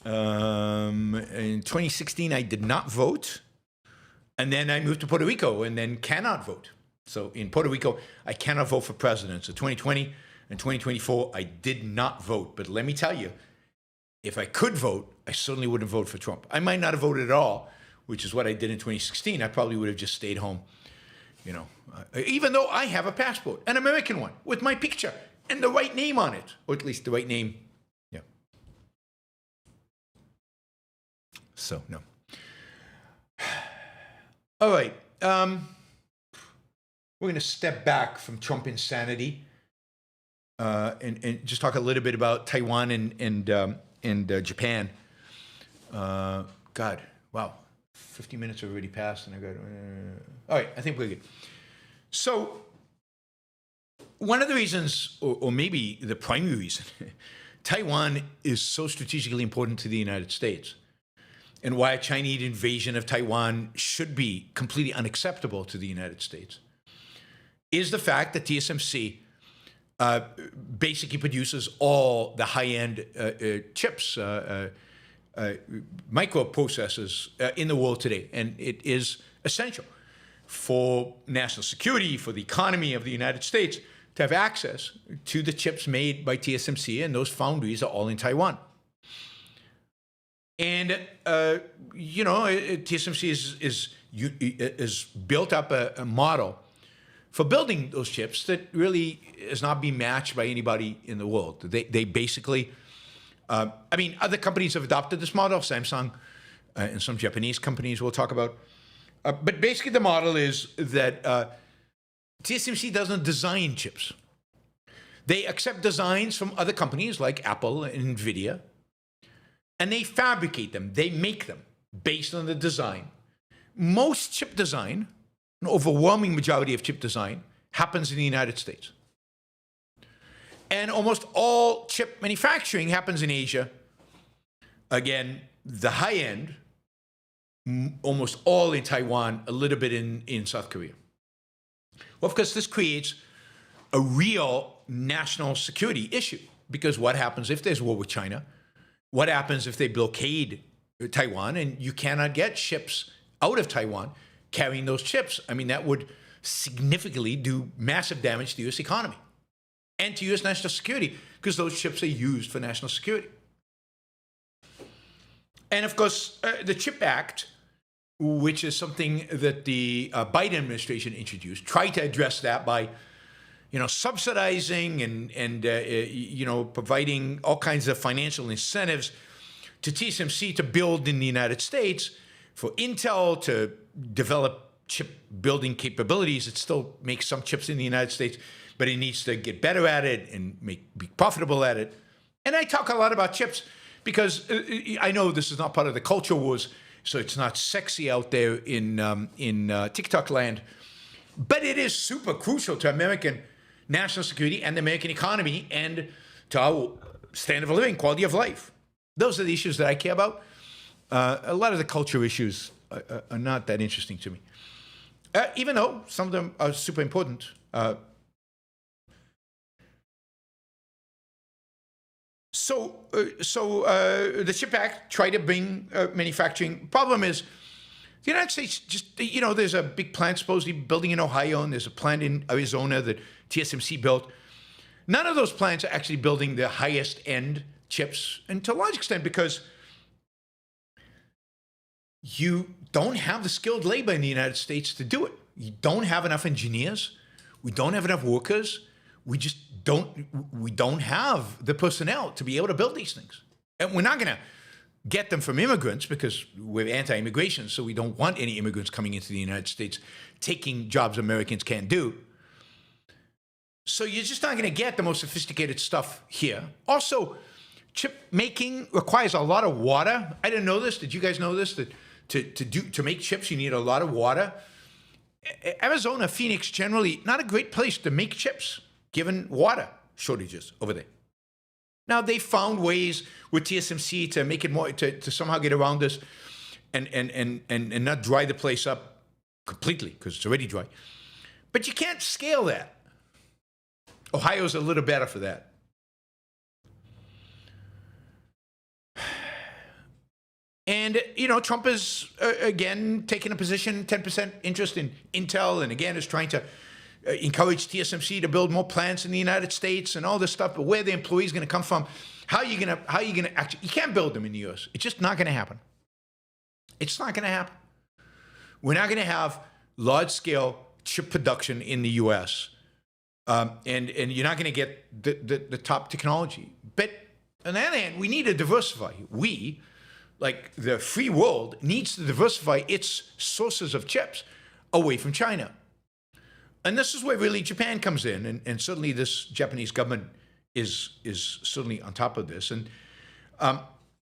In 2016, I did not vote. And then I moved to Puerto Rico and then cannot vote. So in Puerto Rico, I cannot vote for president. So 2020 and 2024, I did not vote. But let me tell you, if I could vote, I certainly wouldn't vote for Trump. I might not have voted at all, which is what I did in 2016. I probably would have just stayed home, even though I have a passport, an American one, with my picture and the right name on it, or at least the right name. Yeah. So, no. All right. We're going to step back from Trump insanity and just talk a little bit about Taiwan and Japan. God, wow. 50 minutes have already passed, and I got. All right, I think we're good. So, one of the reasons, or maybe the primary reason, Taiwan is so strategically important to the United States, and why a Chinese invasion of Taiwan should be completely unacceptable to the United States, is the fact that TSMC basically produces all the high-end chips. Microprocessors in the world today, and it is essential for national security, for the economy of the United States, to have access to the chips made by TSMC, and those foundries are all in Taiwan. And TSMC is built up a model for building those chips that really is not being matched by anybody in the world. They basically. Other companies have adopted this model, Samsung and some Japanese companies we'll talk about. But basically the model is that TSMC doesn't design chips. They accept designs from other companies like Apple and NVIDIA, and they fabricate them. They make them based on the design. Most chip design, an overwhelming majority of chip design, happens in the United States. And almost all chip manufacturing happens in Asia. Again, the high end, almost all in Taiwan, a little bit in South Korea. Well, of course, this creates a real national security issue, because what happens if there's war with China? What happens if they blockade Taiwan and you cannot get ships out of Taiwan carrying those chips? I mean, that would significantly do massive damage to the U.S. economy and to U.S. national security, because those chips are used for national security. And of course, the CHIP Act, which is something that the Biden administration introduced, tried to address that by, subsidizing and providing all kinds of financial incentives to TSMC to build in the United States, for Intel to develop chip building capabilities. It still makes some chips in the United States, but it needs to get better at it and be profitable at it. And I talk a lot about chips because I know this is not part of the culture wars, so it's not sexy out there in TikTok land, but it is super crucial to American national security and the American economy and to our standard of living, quality of life. Those are the issues that I care about. A lot of the culture issues are not that interesting to me, even though some of them are super important. So the CHIP Act tried to bring manufacturing. Problem is, the United States just, there's a big plant supposedly building in Ohio, and there's a plant in Arizona that TSMC built. None of those plants are actually building the highest end chips, and to a large extent because you don't have the skilled labor in the United States to do it. You don't have enough engineers. We don't have enough workers. We don't have the personnel to be able to build these things. And we're not going to get them from immigrants because we're anti-immigration, so we don't want any immigrants coming into the United States taking jobs Americans can't do. So you're just not going to get the most sophisticated stuff here. Also, chip making requires a lot of water. I didn't know this. Did you guys know this? That to make chips, you need a lot of water. Arizona, Phoenix, generally not a great place to make chips, given water shortages over there. Now, they found ways with TSMC to make it more, to somehow get around this and not dry the place up completely, because it's already dry. But you can't scale that. Ohio's a little better for that. And, Trump is, again, taking a position, 10% interest in Intel, and again, is trying to encourage TSMC to build more plants in the United States and all this stuff, but where the employees going to come from, how are you going to actually, you can't build them in the U.S. It's just not going to happen. It's not going to happen. We're not going to have large-scale chip production in the U.S., and you're not going to get the top technology. But on the other hand, we need to diversify. We, like the free world, needs to diversify its sources of chips away from China. And this is where really Japan comes in, and certainly this Japanese government is certainly on top of this. And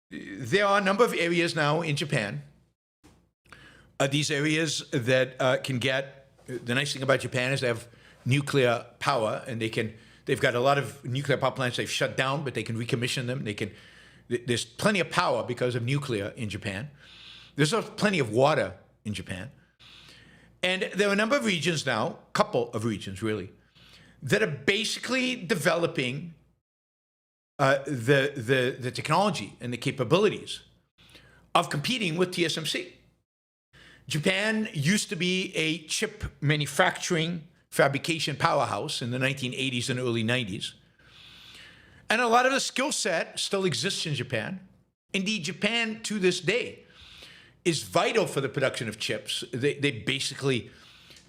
there are a number of areas now in Japan. These areas that can get, the nice thing about Japan is they have nuclear power, and they've got a lot of nuclear power plants they've shut down, but they can recommission them. There's plenty of power because of nuclear in Japan. There's also plenty of water in Japan. And there are a number of regions now, a couple of regions really, that are basically developing the technology and the capabilities of competing with TSMC. Japan used to be a chip manufacturing fabrication powerhouse in the 1980s and early 90s. And a lot of the skill set still exists in Japan. Indeed, Japan to this day is vital for the production of chips. They basically,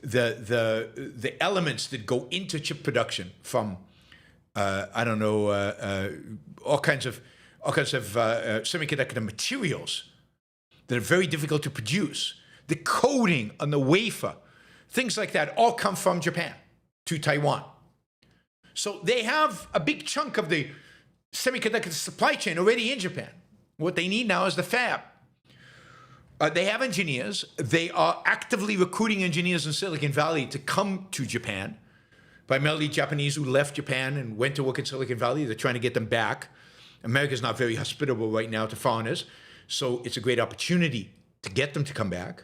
the elements that go into chip production from, all kinds of semiconductor materials that are very difficult to produce. The coating on the wafer, things like that, all come from Japan to Taiwan. So they have a big chunk of the semiconductor supply chain already in Japan. What they need now is the fab. They have engineers. They are actively recruiting engineers in Silicon Valley to come to Japan primarily Japanese who left Japan and went to work in Silicon Valley. They're trying to get them back. America's not very hospitable right now to foreigners, so it's a great opportunity to get them to come back.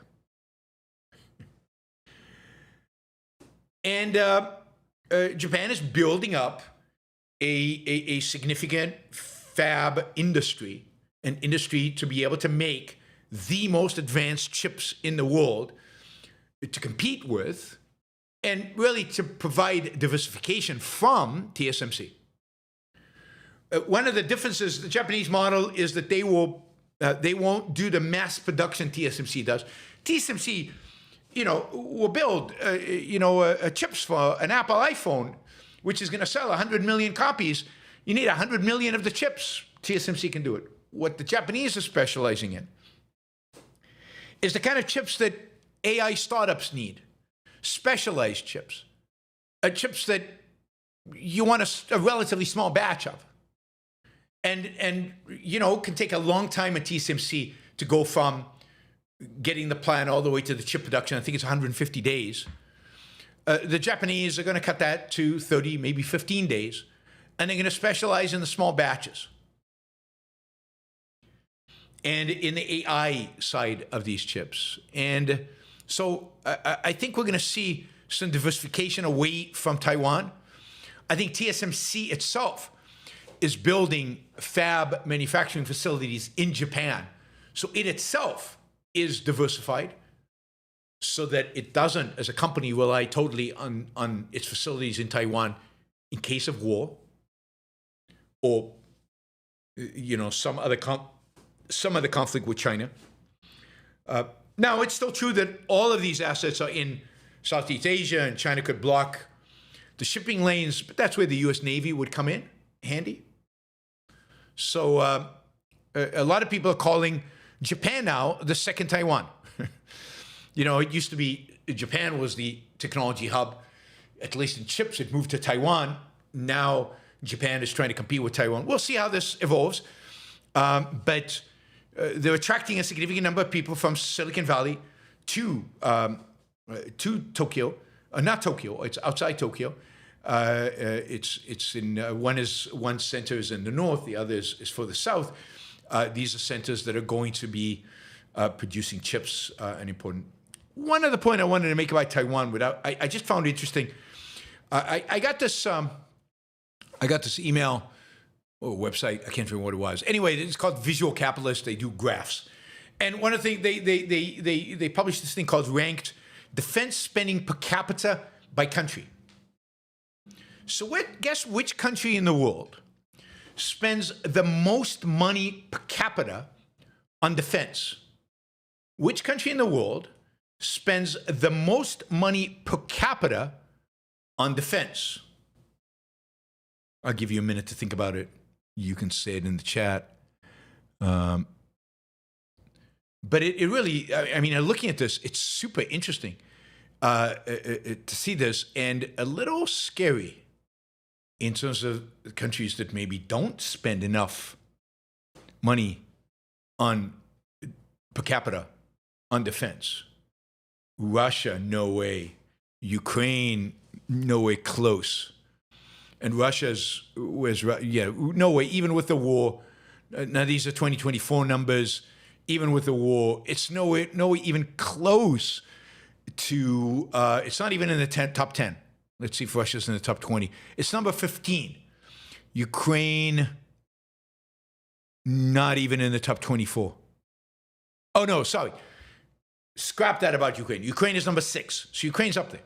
And Japan is building up a significant fab industry, an industry to be able to make the most advanced chips in the world to compete with, and really to provide diversification from TSMC. One of the differences, the Japanese model is that they won't do the mass production TSMC does. TSMC, will build, chips for an Apple iPhone, which is going to sell 100 million copies. You need 100 million of the chips. TSMC can do it. What the Japanese are specializing in is the kind of chips that AI startups need. Specialized chips. Chips that you want a relatively small batch of. And can take a long time at TSMC to go from getting the plan all the way to the chip production. I think it's 150 days. The Japanese are going to cut that to 30, maybe 15 days. And they're going to specialize in the small batches. And in the AI side of these chips. And so I think we're going to see some diversification away from Taiwan. I think TSMC itself is building fab manufacturing facilities in Japan. So it itself is diversified so that it doesn't, as a company, rely totally on its facilities in Taiwan in case of war or, some other conflict with China. Now, it's still true that all of these assets are in Southeast Asia, and China could block the shipping lanes, but that's where the U.S. Navy would come in handy. So a lot of people are calling Japan now the second Taiwan. It used to be Japan was the technology hub, at least in chips. It moved to Taiwan. Now Japan is trying to compete with Taiwan. We'll see how this evolves. But they're attracting a significant number of people from Silicon Valley to Tokyo. Not Tokyo, it's outside Tokyo. It's in one center is in the north, the other is for the south. These are centers that are going to be producing chips and important. One other point I wanted to make about Taiwan, I just found interesting. I got this email or website. I can't remember what it was. Anyway, it's called Visual Capitalist. They do graphs, and one of the things they published this thing called ranked defense spending per capita by country. So guess which country in the world spends the most money per capita on defense? Which country in the world spends the most money per capita on defense? I'll give you a minute to think about it. You can say it in the chat. But it really, looking at this, it's super interesting to see this, and a little scary in terms of countries that maybe don't spend enough money on per capita on defense. Russia, no way. Ukraine, no way close. And no way, even with the war. Now, these are 2024 numbers. Even with the war, it's no way even close to, it's not even in the top 10. Let's see if Russia's in the top 20. It's number 15. Ukraine, not even in the top 24. Oh, no, sorry. Scrap that about Ukraine. Ukraine is number 6. So Ukraine's up there.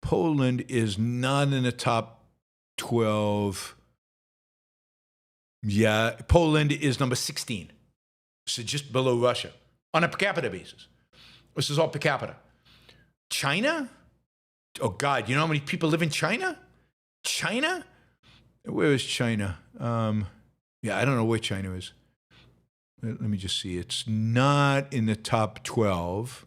Poland is not in the top 12. Yeah, Poland is number 16. So just below Russia on a per capita basis. This is all per capita. China? Oh, God, you know how many people live in China? China? Where is China? I don't know where China is. Let me just see. It's not in the top 12.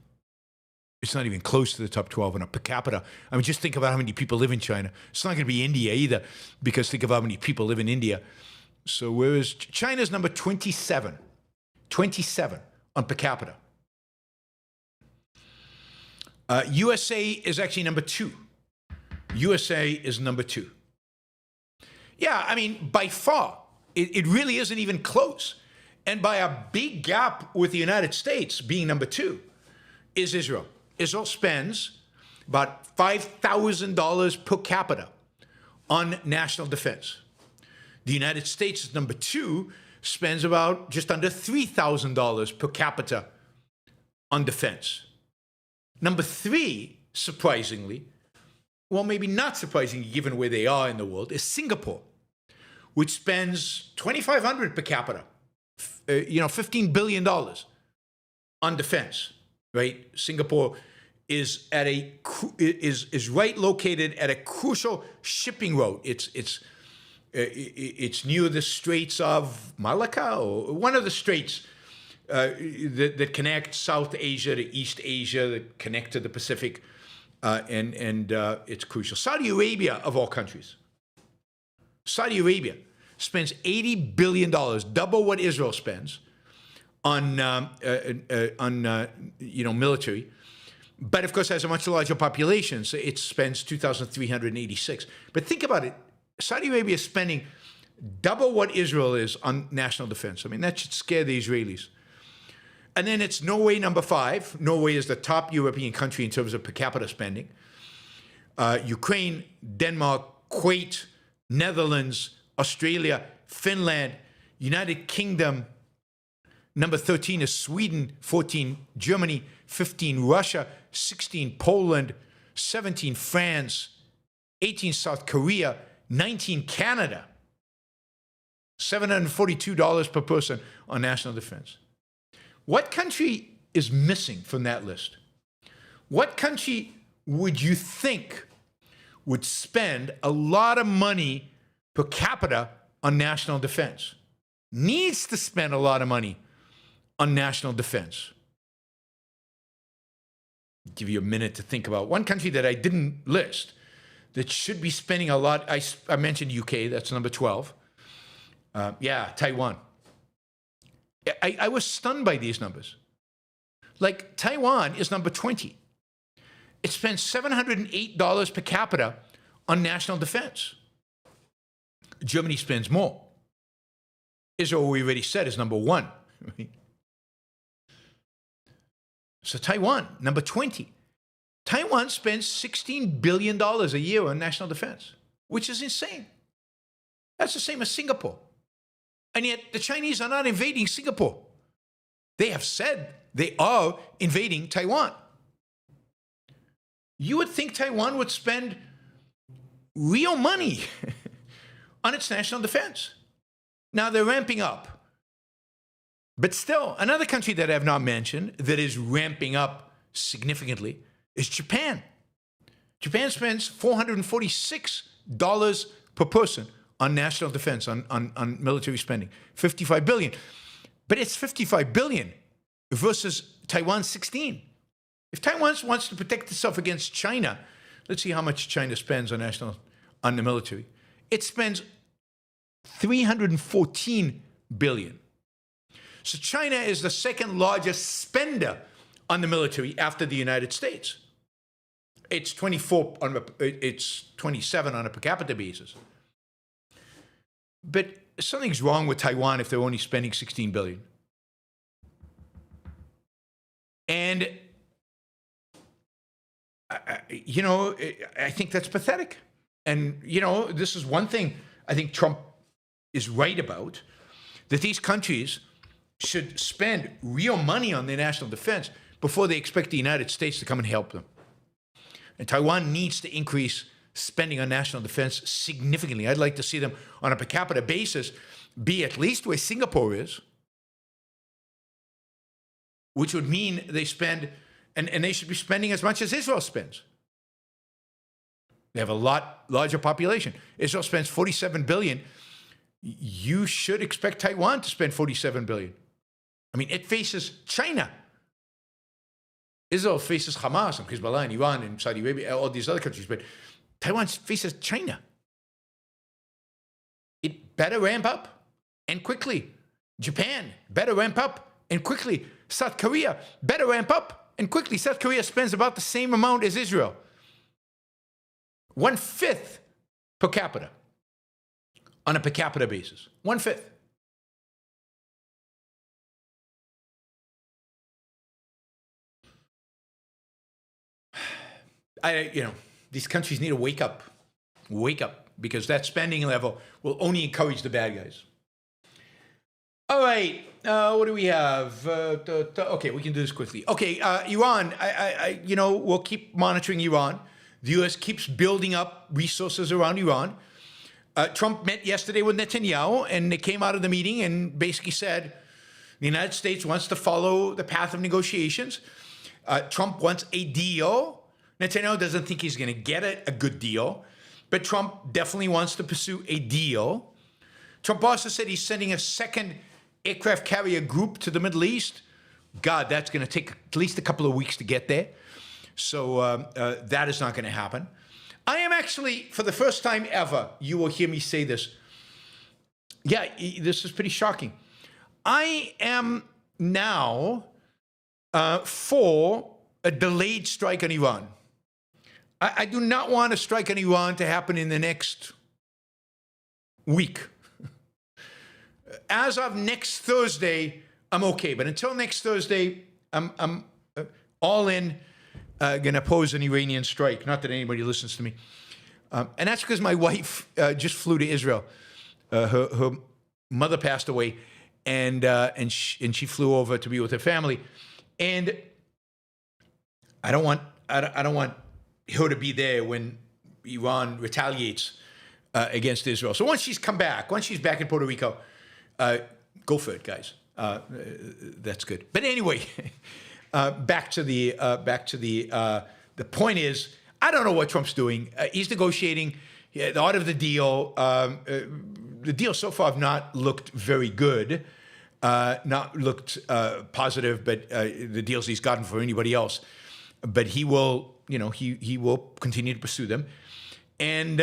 It's not even close to the top 12 on a per capita. Just think about how many people live in China. It's not going to be India either, because think of how many people live in India. So where is China's number 27? 27 on per capita. USA is actually number 2. USA is number 2. Yeah, I mean, by far, it really isn't even close. And by a big gap with the United States being number 2 is Israel. Israel spends about $5,000 per capita on national defense. The United States is number 2, spends about just under $3,000 per capita on defense. Number 3, surprisingly, well, maybe not surprisingly given where they are in the world, is Singapore, which spends $2,500 per capita, $15 billion on defense, right? Singapore is at is right located at a crucial shipping route. It's near the Straits of Malacca, or one of the straits that connect South Asia to East Asia, that connect to the Pacific, and it's crucial. Saudi Arabia, of all countries, Saudi Arabia spends $80 billion, double what Israel spends on military, but of course has a much larger population, so it spends 2,386. But think about it. Saudi Arabia is spending double what Israel is on national defense. I mean, that should scare the Israelis. And then it's Norway, number 5. Norway is the top European country in terms of per capita spending. Ukraine, Denmark, Kuwait, Netherlands, Australia, Finland, United Kingdom. Number 13 is Sweden, 14 Germany, 15 Russia, 16 Poland, 17 France, 18 South Korea, 19 Canada, $742 per person on national defense. What country is missing from that list? What country would you think would spend a lot of money per capita on national defense? Needs to spend a lot of money on national defense? I'll give you a minute to think about one country that I didn't list that should be spending a lot. I mentioned UK, that's number 12. Taiwan. I was stunned by these numbers. Like, Taiwan is number 20. It spends $708 per capita on national defense. Germany spends more. Israel, we already said, is number 1. So Taiwan, number 20. Taiwan spends $16 billion a year on national defense, which is insane. That's the same as Singapore. And yet the Chinese are not invading Singapore. They have said they are invading Taiwan. You would think Taiwan would spend real money on its national defense. Now they're ramping up. But still, another country that I have not mentioned that is ramping up significantly is Japan. Japan spends $446 per person on national defense, on military spending, $55 billion. But it's $55 billion versus Taiwan's 16. If Taiwan wants to protect itself against China, let's see how much China spends on the military. It spends $314 billion. So China is the second largest spender on the military after the United States. It's 27 on a per capita basis. But something's wrong with Taiwan if they're only spending $16 billion. And, I think that's pathetic. And, this is one thing I think Trump is right about, that these countries should spend real money on their national defense before they expect the United States to come and help them. And Taiwan needs to increase spending on national defense significantly. I'd like to see them on a per capita basis be at least where Singapore is, which would mean they spend, and they should be spending as much as Israel spends. They have a lot larger population. Israel spends $47 billion. You should expect Taiwan to spend $47 billion. I mean, it faces China. Israel faces Hamas and Hezbollah and Iran and Saudi Arabia, all these other countries, but Taiwan faces China. It better ramp up and quickly. Japan better ramp up and quickly. South Korea better ramp up And quickly, South Korea spends about the same amount as Israel. 1/5 per capita. On a per capita basis. 1/5. These countries need to wake up. Wake up, because that spending level will only encourage the bad guys. All right, what do we have? Okay, we can do this quickly. Okay, Iran. We'll keep monitoring Iran. The U.S. keeps building up resources around Iran. Trump met yesterday with Netanyahu, and they came out of the meeting and basically said the United States wants to follow the path of negotiations. Trump wants a deal. Netanyahu doesn't think he's going to get a good deal, but Trump definitely wants to pursue a deal. Trump also said he's sending a second aircraft carrier group to the Middle East. God, that's going to take at least a couple of weeks to get there. So that is not going to happen. I am actually, for the first time ever, you will hear me say this. Yeah, this is pretty shocking. I am now for a delayed strike on Iran. I do not want a strike on Iran to happen in the next week. As of next Thursday, I'm okay. But until next Thursday, I'm all in, going to oppose an Iranian strike. Not that anybody listens to me. And that's because my wife just flew to Israel. Her mother passed away, and she flew over to be with her family. And I don't want her to be there when Iran retaliates against Israel. So once she's come back, once she's back in Puerto Rico, go for it, guys. That's good. But anyway, back to the point is, I don't know what Trump's doing. He's negotiating. The art of the deal. The deal so far have not looked very good, not looked positive, but the deals he's gotten for anybody else. But he will, he will continue to pursue them. And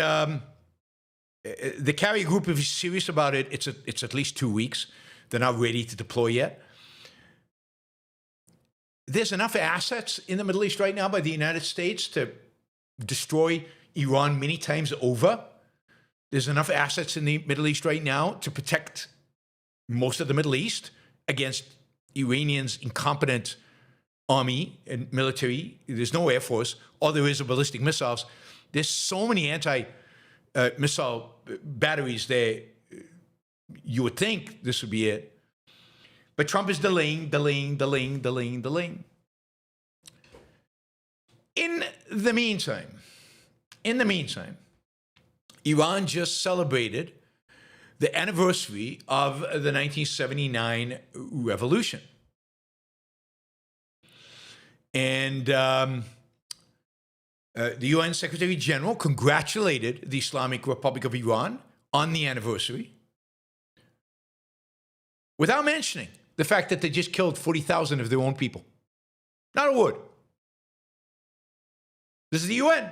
the carrier group, if he's serious about it, it's at least 2 weeks. They're not ready to deploy yet. There's enough assets in the Middle East right now by the United States to destroy Iran many times over. There's enough assets in the Middle East right now to protect most of the Middle East against Iranians' incompetent army and military. There's no air force. All there is are ballistic missiles. There's so many anti-missile batteries there. You would think this would be it. But Trump is delaying. In the meantime, Iran just celebrated the anniversary of the 1979 revolution. And the UN Secretary General congratulated the Islamic Republic of Iran on the anniversary, without mentioning the fact that they just killed 40,000 of their own people. Not a word. This is the UN.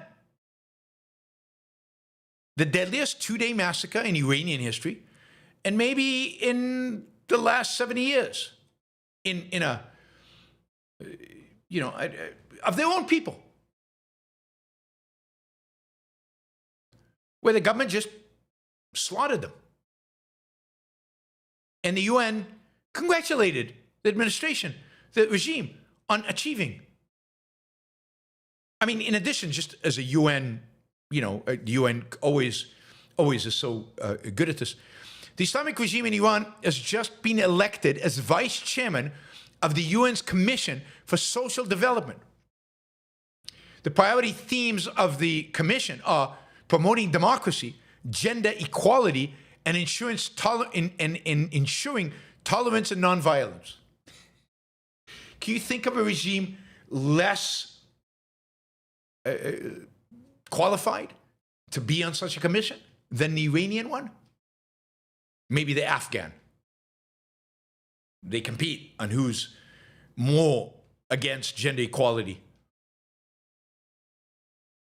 The deadliest two-day massacre in Iranian history, and maybe in the last 70 years, of their own people, where the government just slaughtered them. And the UN congratulated the administration, the regime, on achieving. I mean, in addition, just as a UN, the UN always is so good at this. The Islamic regime in Iran has just been elected as vice chairman of the UN's Commission for Social Development. The priority themes of the commission are promoting democracy, gender equality, and ensuring tolerance and nonviolence. Can you think of a regime less qualified to be on such a commission than the Iranian one? Maybe the Afghan. They compete on who's more against gender equality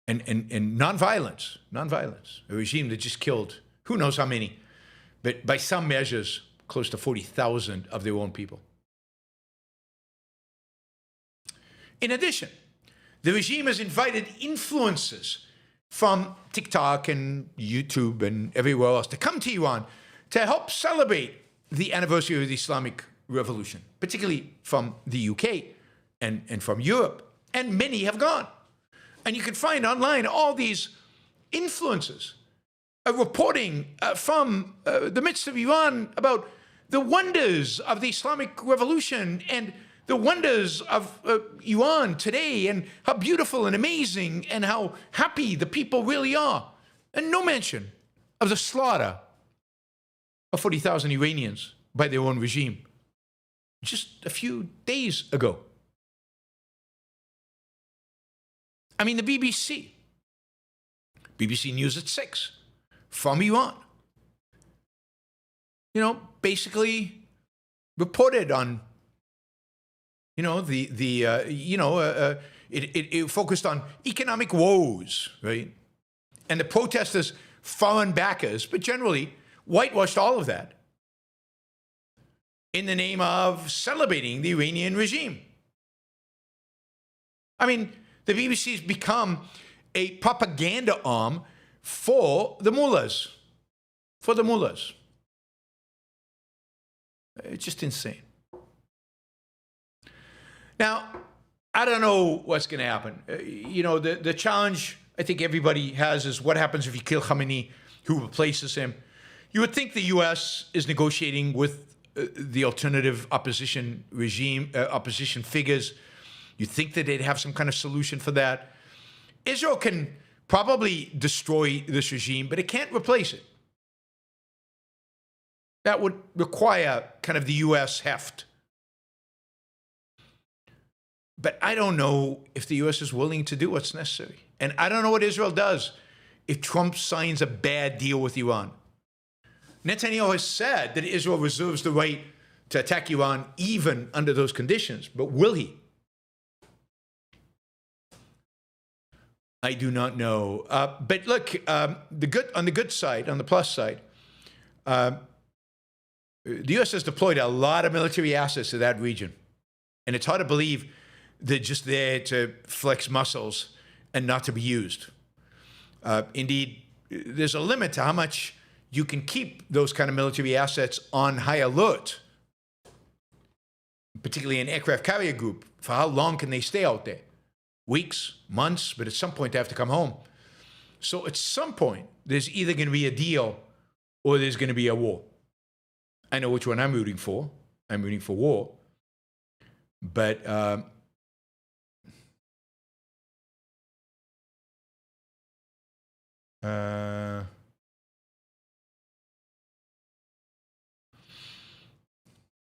and nonviolence. A regime that just killed who knows how many, but by some measures, close to 40,000 of their own people. In addition, the regime has invited influencers from TikTok and YouTube and everywhere else to come to Iran to help celebrate the anniversary of the Islamic Revolution, particularly from the UK and from Europe. And many have gone. And you can find online all these influencers reporting from the midst of Iran about the wonders of the Islamic Revolution and the wonders of Iran today and how beautiful and amazing and how happy the people really are. And no mention of the slaughter of 40,000 Iranians by their own regime just a few days ago. I mean, the BBC News at 6 from Iran, basically reported on, it focused on economic woes, right? And the protesters' foreign backers, but generally whitewashed all of that in the name of celebrating the Iranian regime. I mean, the BBC's become a propaganda arm for the mullahs. It's just insane. Now, I don't know what's going to happen. The challenge I think everybody has is what happens if you kill Khamenei, who replaces him. You would think the U.S. is negotiating with the alternative opposition regime, opposition figures. You'd think that they'd have some kind of solution for that. Israel can probably destroy this regime, but it can't replace it. That would require kind of the U.S. heft. But I don't know if the U.S. is willing to do what's necessary. And I don't know what Israel does if Trump signs a bad deal with Iran. Netanyahu has said that Israel reserves the right to attack Iran even under those conditions. But will he? I do not know. But look, on the good side, on the plus side, the U.S. has deployed a lot of military assets to that region. And it's hard to believe they're just there to flex muscles and not to be used. Indeed, there's a limit to how much you can keep those kind of military assets on high alert, particularly an aircraft carrier group. For how long can they stay out there? Weeks, months, but at some point they have to come home. So at some point, there's either going to be a deal or there's going to be a war. I know which one I'm rooting for. I'm rooting for war. But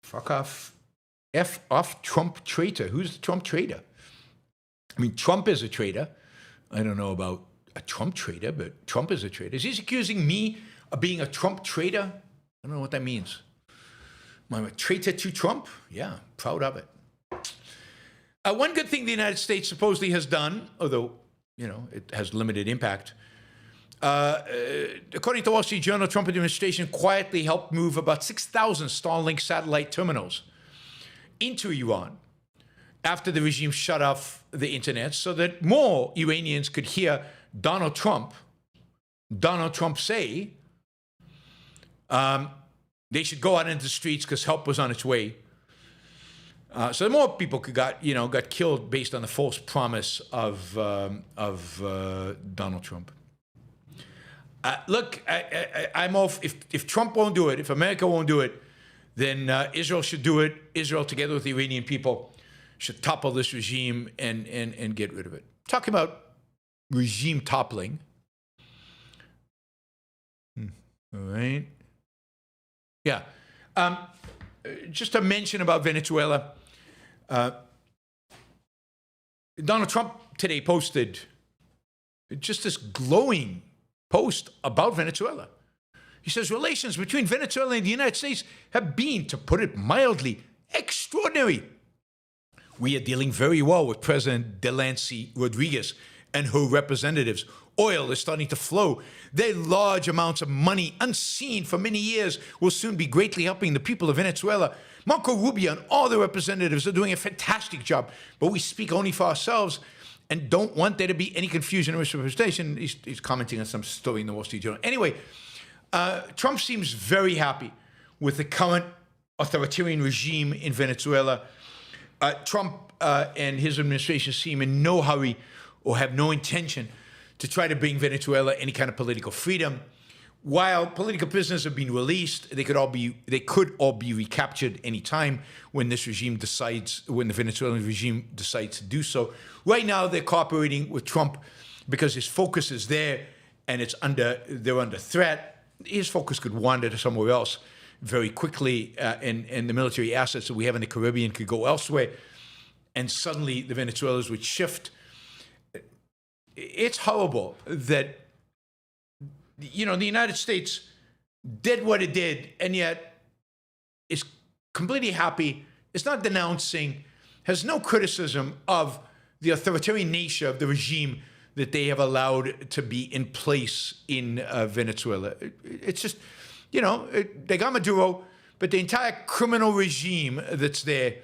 fuck off. F off Trump traitor. Who's the Trump traitor? I mean, Trump is a traitor. I don't know about a Trump traitor, but Trump is a traitor. Is he accusing me of being a Trump traitor? I don't know what that means. Am I a traitor to Trump? Yeah, proud of it. One good thing the United States supposedly has done, although, it has limited impact, according to the Wall Street Journal, Trump administration quietly helped move about 6,000 Starlink satellite terminals into Iran after the regime shut off the internet so that more Iranians could hear Donald Trump say they should go out into the streets because help was on its way. So more people got killed based on the false promise of Donald Trump. Look, I'm off. If Trump won't do it, if America won't do it, then Israel should do it. Israel, together with the Iranian people, should topple this regime and get rid of it. Talking about regime toppling. All right. Yeah. Just a mention about Venezuela. Donald Trump today posted just this glowing post about Venezuela. He says relations between Venezuela and the United States have been, to put it mildly, extraordinary. We are dealing very well with President Delcy Rodriguez and her representatives, oil is starting to flow. Their large amounts of money, unseen for many years, will soon be greatly helping the people of Venezuela. Marco Rubio and all the representatives are doing a fantastic job, but we speak only for ourselves and don't want there to be any confusion or misrepresentation. He's commenting on some story in the Wall Street Journal. Anyway, Trump seems very happy with the current authoritarian regime in Venezuela. Trump and his administration seem in no hurry or have no intention to try to bring Venezuela any kind of political freedom. While political prisoners have been released, they could all be recaptured any time when this regime decides, when the Venezuelan regime decides to do so. Right now, they're cooperating with Trump because his focus is there, and they're under threat. His focus could wander to somewhere else very quickly, and the military assets that we have in the Caribbean could go elsewhere, and suddenly the Venezuelans would shift. It's horrible that, you know, the United States did what it did, and yet is completely happy. It's not denouncing, has no criticism of the authoritarian nature of the regime that they have allowed to be in place in Venezuela. It's just, you know, they got Maduro, but the entire criminal regime that's there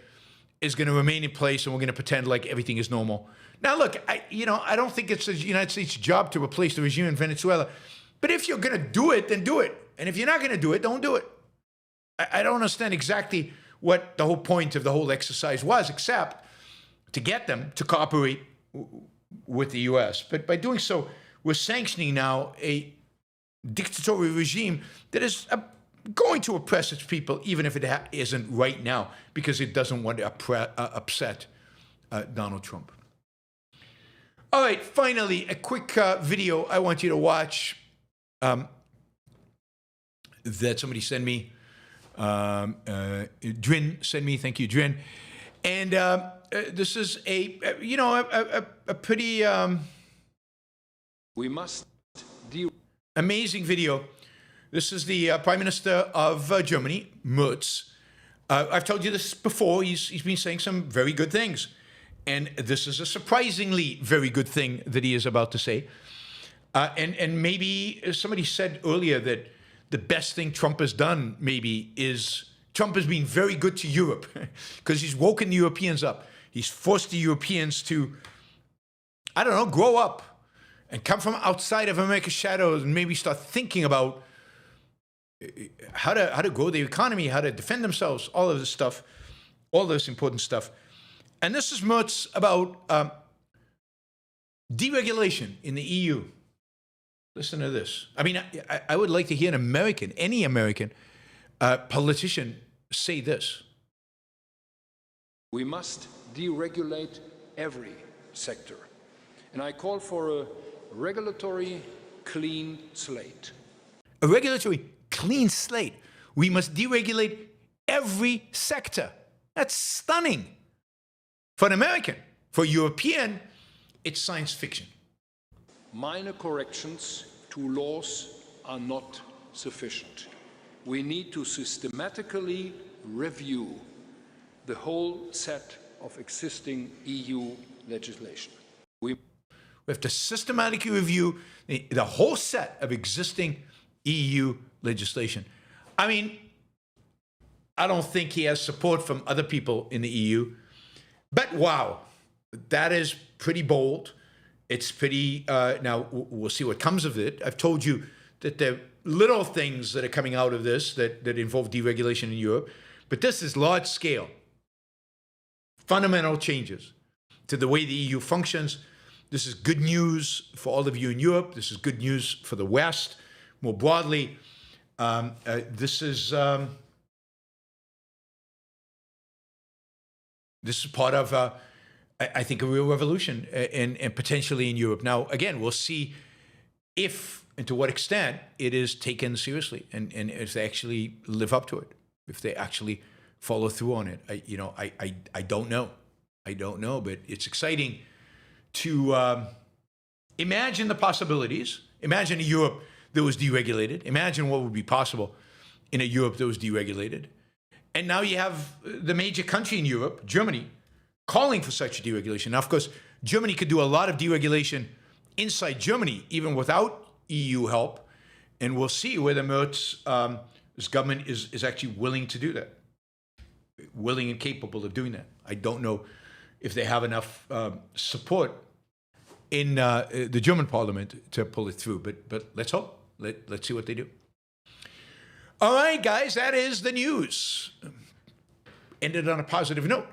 is going to remain in place, and we're going to pretend like everything is normal. Now, look, I don't think it's the United States' job to replace the regime in Venezuela. But if you're going to do it, then do it. And if you're not going to do it, don't do it. I don't understand exactly what the whole point of the whole exercise was, except to get them to cooperate with the U.S. But by doing so, we're sanctioning now a dictatorial regime that is going to oppress its people, even if it isn't right now, because it doesn't want to upset Donald Trump. All right, finally, a quick video I want you to watch. That somebody sent me, Drin sent me, thank you, Drin. And this is a pretty we must amazing video. This is the Prime Minister of Germany, Merz. I've told you this before. He's been saying some very good things. And this is a surprisingly very good thing that he is about to say. And maybe somebody said earlier that the best thing Trump has done maybe is Trump has been very good to Europe because he's woken the Europeans up. He's forced the Europeans to, I don't know, grow up and come from outside of America's shadows and maybe start thinking about how to grow their economy, how to defend themselves, all of this stuff, all this important stuff. And this is Merz about deregulation in the EU. Listen to this. I mean, I would like to hear an American, any American politician say this. We must deregulate every sector. And I call for a regulatory clean slate. A regulatory clean slate. We must deregulate every sector. That's stunning. For an American, for a European, it's science fiction. Minor corrections to laws are not sufficient. We need to systematically review the whole set of existing EU legislation. We have to systematically review the whole set of existing EU legislation. I mean, I don't think he has support from other people in the EU, but wow, that is pretty bold. It's pretty, now we'll see what comes of it. I've told you that there are little things that are coming out of this that involve deregulation in Europe, but this is large scale, fundamental changes to the way the EU functions. This is good news for all of you in Europe. This is good news for the West more broadly. This is part of, I think, a real revolution and potentially in Europe. Now, again, we'll see if and to what extent it is taken seriously and if they actually live up to it, if they actually follow through on it. I don't know. I don't know, but it's exciting to imagine the possibilities. Imagine a Europe that was deregulated. Imagine what would be possible in a Europe that was deregulated. And now you have the major country in Europe, Germany, calling for such deregulation. Now, of course, Germany could do a lot of deregulation inside Germany, even without EU help. And we'll see whether Merz, this government is actually willing to do that, willing and capable of doing that. I don't know if they have enough support in the German parliament to pull it through, but let's hope. Let's see what they do. All right, guys, that is the news. Ended on a positive note.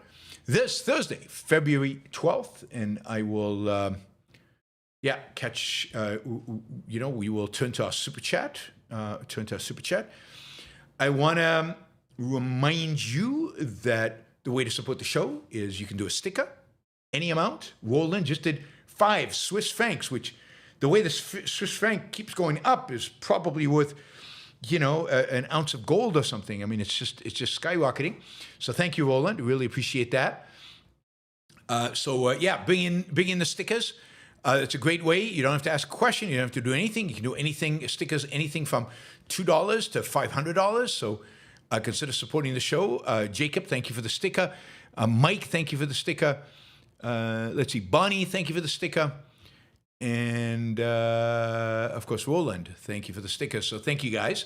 This Thursday, February 12th, and I will, catch, we will turn to our super chat. I want to remind you that the way to support the show is you can do a sticker, any amount. Roland just did 5 Swiss francs, which the way the Swiss franc keeps going up is probably worth, an ounce of gold or something. I mean, it's just skyrocketing. So thank you, Roland. Really appreciate that. Bring in the stickers. It's a great way. You don't have to ask a question. You don't have to do anything. You can do anything, stickers, anything from $2 to $500. So consider supporting the show. Jacob, thank you for the sticker. Mike, thank you for the sticker. Let's see. Bonnie, thank you for the sticker. And, of course, Roland, thank you for the sticker. So thank you, guys.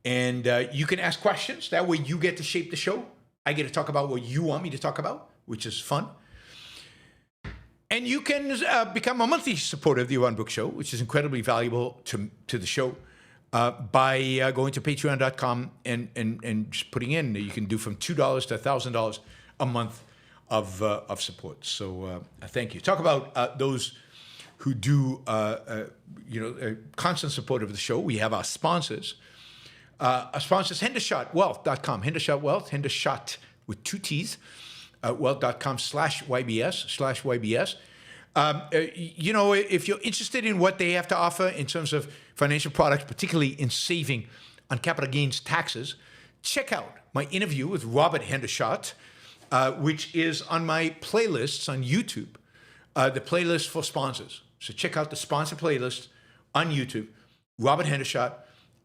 And you can ask questions. That way you get to shape the show. I get to talk about what you want me to talk about, which is fun. And you can become a monthly supporter of the Yaron Brook Show, which is incredibly valuable to the show, by going to patreon.com and just putting in. You can do from $2 to $1,000 a month of support. So thank you. Talk about those who do, constant support of the show. We have our sponsors. Our sponsors, hendershotwealth.com. Hendershot Wealth, Hendershot with 2 T's. wealth.com/YBS. If you're interested in what they have to offer in terms of financial products, particularly in saving on capital gains taxes, check out my interview with Robert Hendershot, which is on my playlists on YouTube, the playlist for sponsors. So check out the sponsor playlist on YouTube, Robert Hendershot.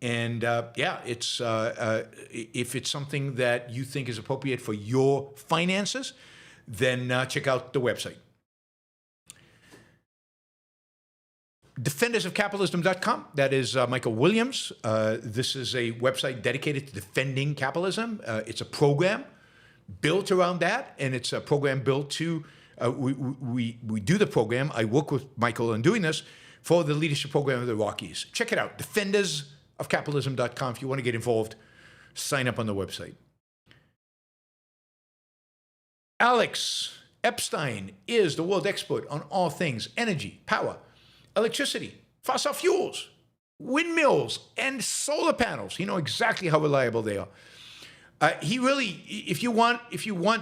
And it's if it's something that you think is appropriate for your finances, then check out the website. Defendersofcapitalism.com. That is Michael Williams. This is a website dedicated to defending capitalism. It's a program built around that, and it's a program built to we do the program. I work with Michael on doing this for the leadership program of the Rockies. Check it out. Defendersofcapitalism.com. If you want to get involved, sign up on the website. Alex Epstein is the world expert on all things energy, power, electricity, fossil fuels, windmills, and solar panels. You know exactly how reliable they are. He really, if you want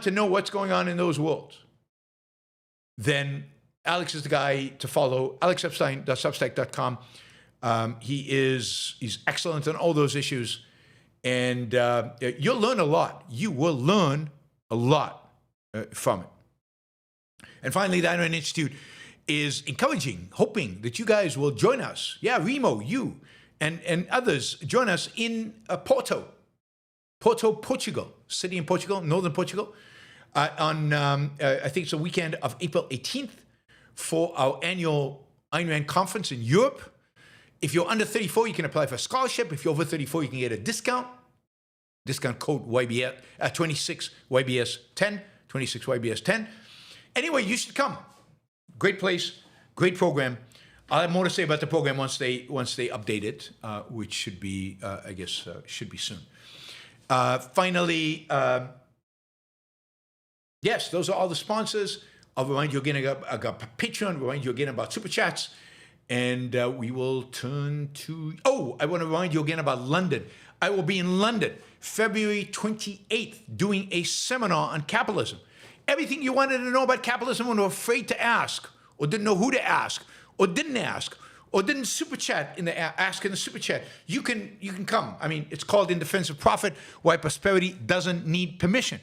to know what's going on in those worlds, then Alex is the guy to follow. alexepstein.substack.com. He's excellent on all those issues, and you'll learn a lot. You will learn a lot from it. And finally, the Iron Institute is encouraging, hoping that you guys will join us. Yeah, Remo, you, and others join us in Porto, Portugal, city in Portugal, northern Portugal, on I think it's the weekend of April 18th for our annual Ayn Rand conference in Europe. If you're under 34, you can apply for a scholarship. If you're over 34, you can get a discount. Discount code YBS 26YBS10, 26YBS10. Anyway, you should come. Great place, great program. I'll have more to say about the program once they update it, which should be, should be soon. Finally, yes, those are all the sponsors. I'll remind you again about Patreon, remind you again about Super Chats, and we will turn to, I want to remind you again about London. I will be in London February 28th doing a seminar on capitalism. Everything you wanted to know about capitalism and were afraid to ask, or didn't know who to ask, or didn't ask, or didn't super chat in the ask in the super chat, you can come. I mean, it's called In Defense of Profit, Why Prosperity Doesn't Need Permission.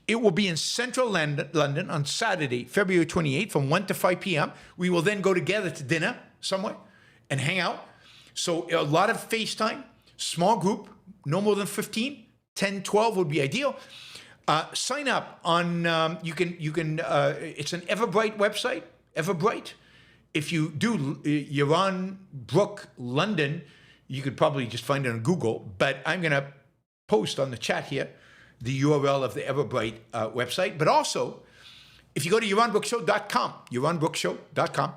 It will be in central London on Saturday, February 28th from 1 to 5 p.m. We will then go together to dinner somewhere and hang out. So a lot of FaceTime, small group, no more than 15, 10, 12 would be ideal. Sign up on, it's an Everbright website, Everbright, if you do Yaron Brook London, you could probably just find it on Google, but I'm going to post on the chat here the URL of the Everbright website. But also, if you go to yaronbrookshow.com,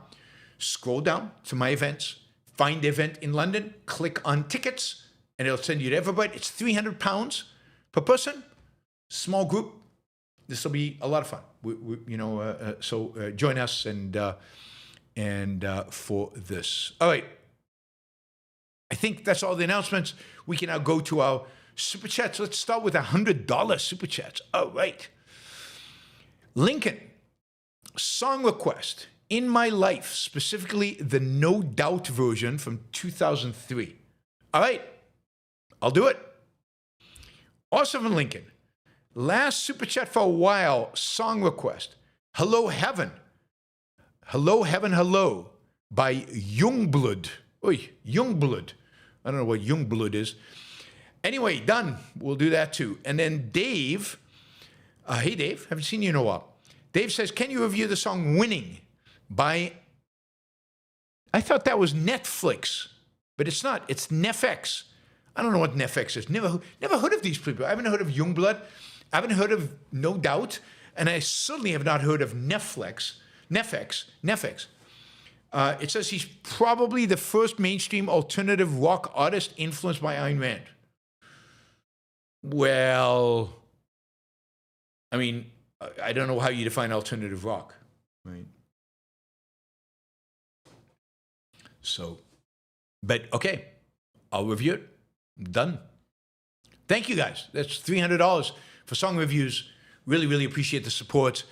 scroll down to my events, find the event in London, click on tickets, and it'll send you to Everbright. It's £300 per person, small group. This will be a lot of fun. So join us and for this. All right. I think that's all the announcements. We can now go to our super chats. Let's start with $100 super chats. All right. Lincoln, song request, In My Life, specifically the No Doubt version from 2003. All right. I'll do it. Also from Lincoln, last super chat for a while, song request, Hello Heaven. Hello Heaven, Hello by Yungblud. Oy, Yungblud. I don't know what Yungblud is. Anyway, done. We'll do that too. And then Dave, hey Dave, haven't seen you in a while. Dave says, can you review the song Winning by, I thought that was Netflix, but it's not. It's Neffex. I don't know what Neffex is. Never heard of these people. I haven't heard of Yungblud. I haven't heard of No Doubt. And I certainly have not heard of Neffex. It says he's probably the first mainstream alternative rock artist influenced by Ayn Rand. Well, I mean, I don't know how you define alternative rock, right? So, but okay, I'll review it. Done. Thank you guys. That's $300 for song reviews. Really, really appreciate the support.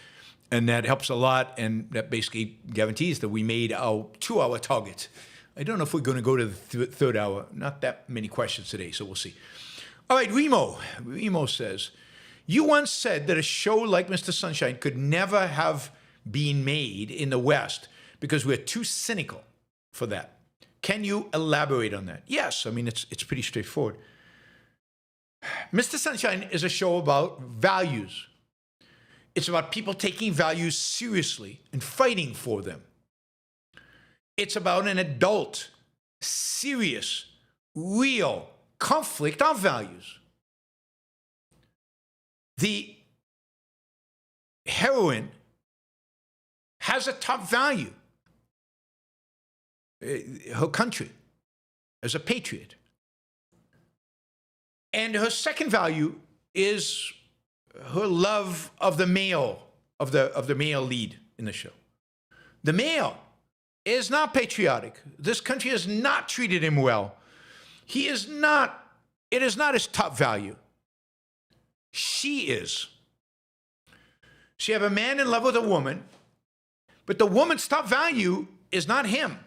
And that helps a lot, and that basically guarantees that we made our 2-hour target. I don't know if we're going to go to the third hour. Not that many questions today, so we'll see. All right, Remo. Remo says, you once said that a show like Mr. Sunshine could never have been made in the West because we're too cynical for that. Can you elaborate on that? Yes, I mean, it's pretty straightforward. Mr. Sunshine is a show about values. It's about people taking values seriously and fighting for them. It's about an adult, serious, real conflict of values. The heroine has a top value, her country, as a patriot. And her second value is her love of the male, of the male lead in the show. The male is not patriotic. This country has not treated him well. He is not, it is not his top value. She is. So you have a man in love with a woman, but the woman's top value is not him.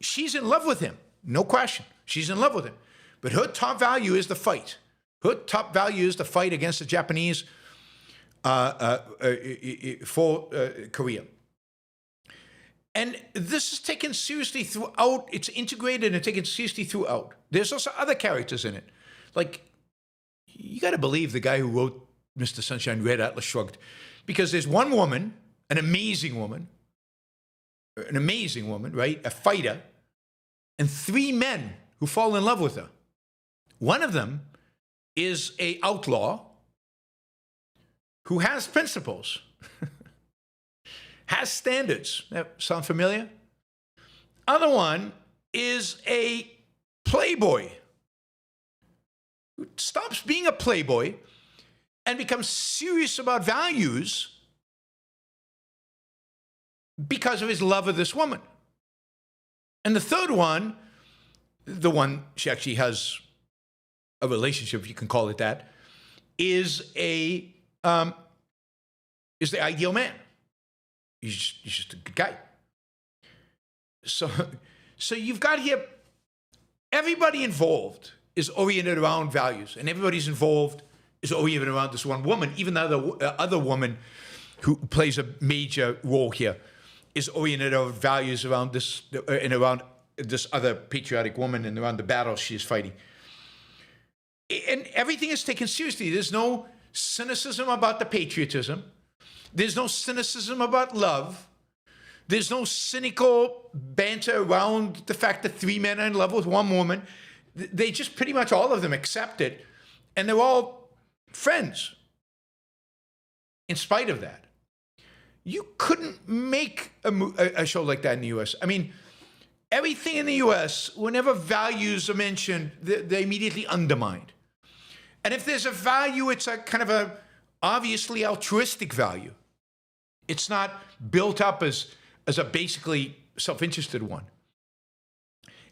She's in love with him, no question. She's in love with him. But her top value is the fight. Her top value is the fight against the Japanese for Korea. And this is taken seriously throughout. It's integrated and taken seriously throughout. There's also other characters in it. Like, you got to believe the guy who wrote Mr. Sunshine, Red Atlas Shrugged. Because there's one woman, an amazing woman, right? A fighter, and 3 men who fall in love with her. One of them is an outlaw who has principles, has standards. That sound familiar? Other one is a playboy who stops being a playboy and becomes serious about values because of his love of this woman. And the third one, the one she actually has a relationship, if you can call it that, is the ideal man. He's just a good guy. So you've got here, everybody involved is oriented around values, and everybody's involved is oriented around this one woman, even though the other woman who plays a major role here is oriented around values around this and around this other patriotic woman and around the battle she's fighting. And everything is taken seriously. There's no cynicism about the patriotism. There's no cynicism about love. There's no cynical banter around the fact that 3 men are in love with 1 woman. They just pretty much all of them accept it, and they're all friends. In spite of that, you couldn't make a show like that in the U.S. I mean, everything in the U.S., whenever values are mentioned, they're immediately undermined. And if there's a value, it's a kind of a obviously altruistic value. It's not built up as a basically self-interested one.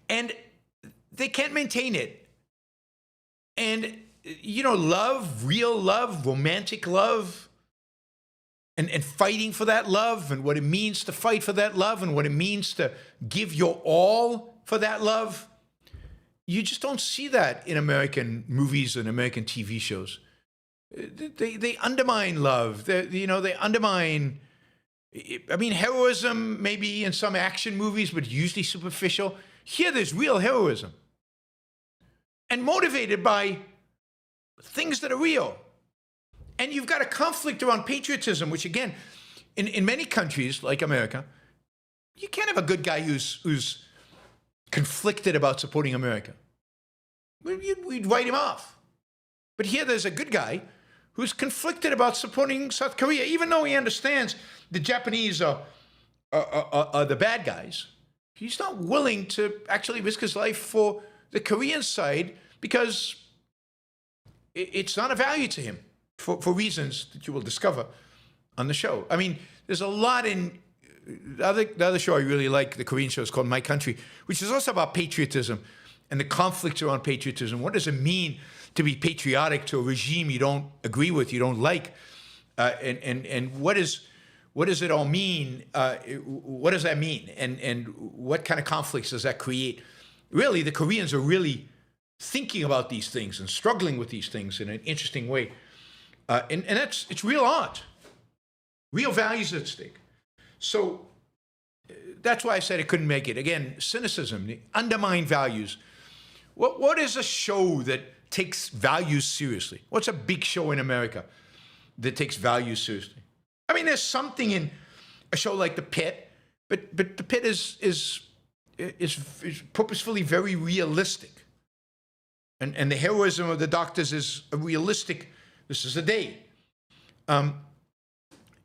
And they can't maintain it. And, you know, love, real love, romantic love, and fighting for that love, and what it means to fight for that love, and what it means to give your all for that love, you just don't see that in American movies and American TV shows. They undermine love. They undermine, I mean, heroism maybe in some action movies, but usually superficial. Here there's real heroism. And motivated by things that are real. And you've got a conflict around patriotism, which again, in many countries like America, you can't have a good guy who's conflicted about supporting America. We'd write him off. But here there's a good guy who's conflicted about supporting South Korea, even though he understands the Japanese are the bad guys. He's not willing to actually risk his life for the Korean side because it's not a value to him for reasons that you will discover on the show. I mean, there's a lot in the other show I really like, the Korean show, is called My Country, which is also about patriotism and the conflicts around patriotism. What does it mean to be patriotic to a regime you don't agree with, you don't like? And what does it all mean? What does that mean? And what kind of conflicts does that create? Really, the Koreans are really thinking about these things and struggling with these things in an interesting way. And it's real art, real values at stake. So that's why I said it couldn't make it. Again, cynicism, the undermined values. What is a show that takes values seriously? What's a big show in America that takes values seriously? I mean, there's something in a show like The Pit, but The Pit is purposefully very realistic. And the heroism of the doctors is a realistic, this is a day.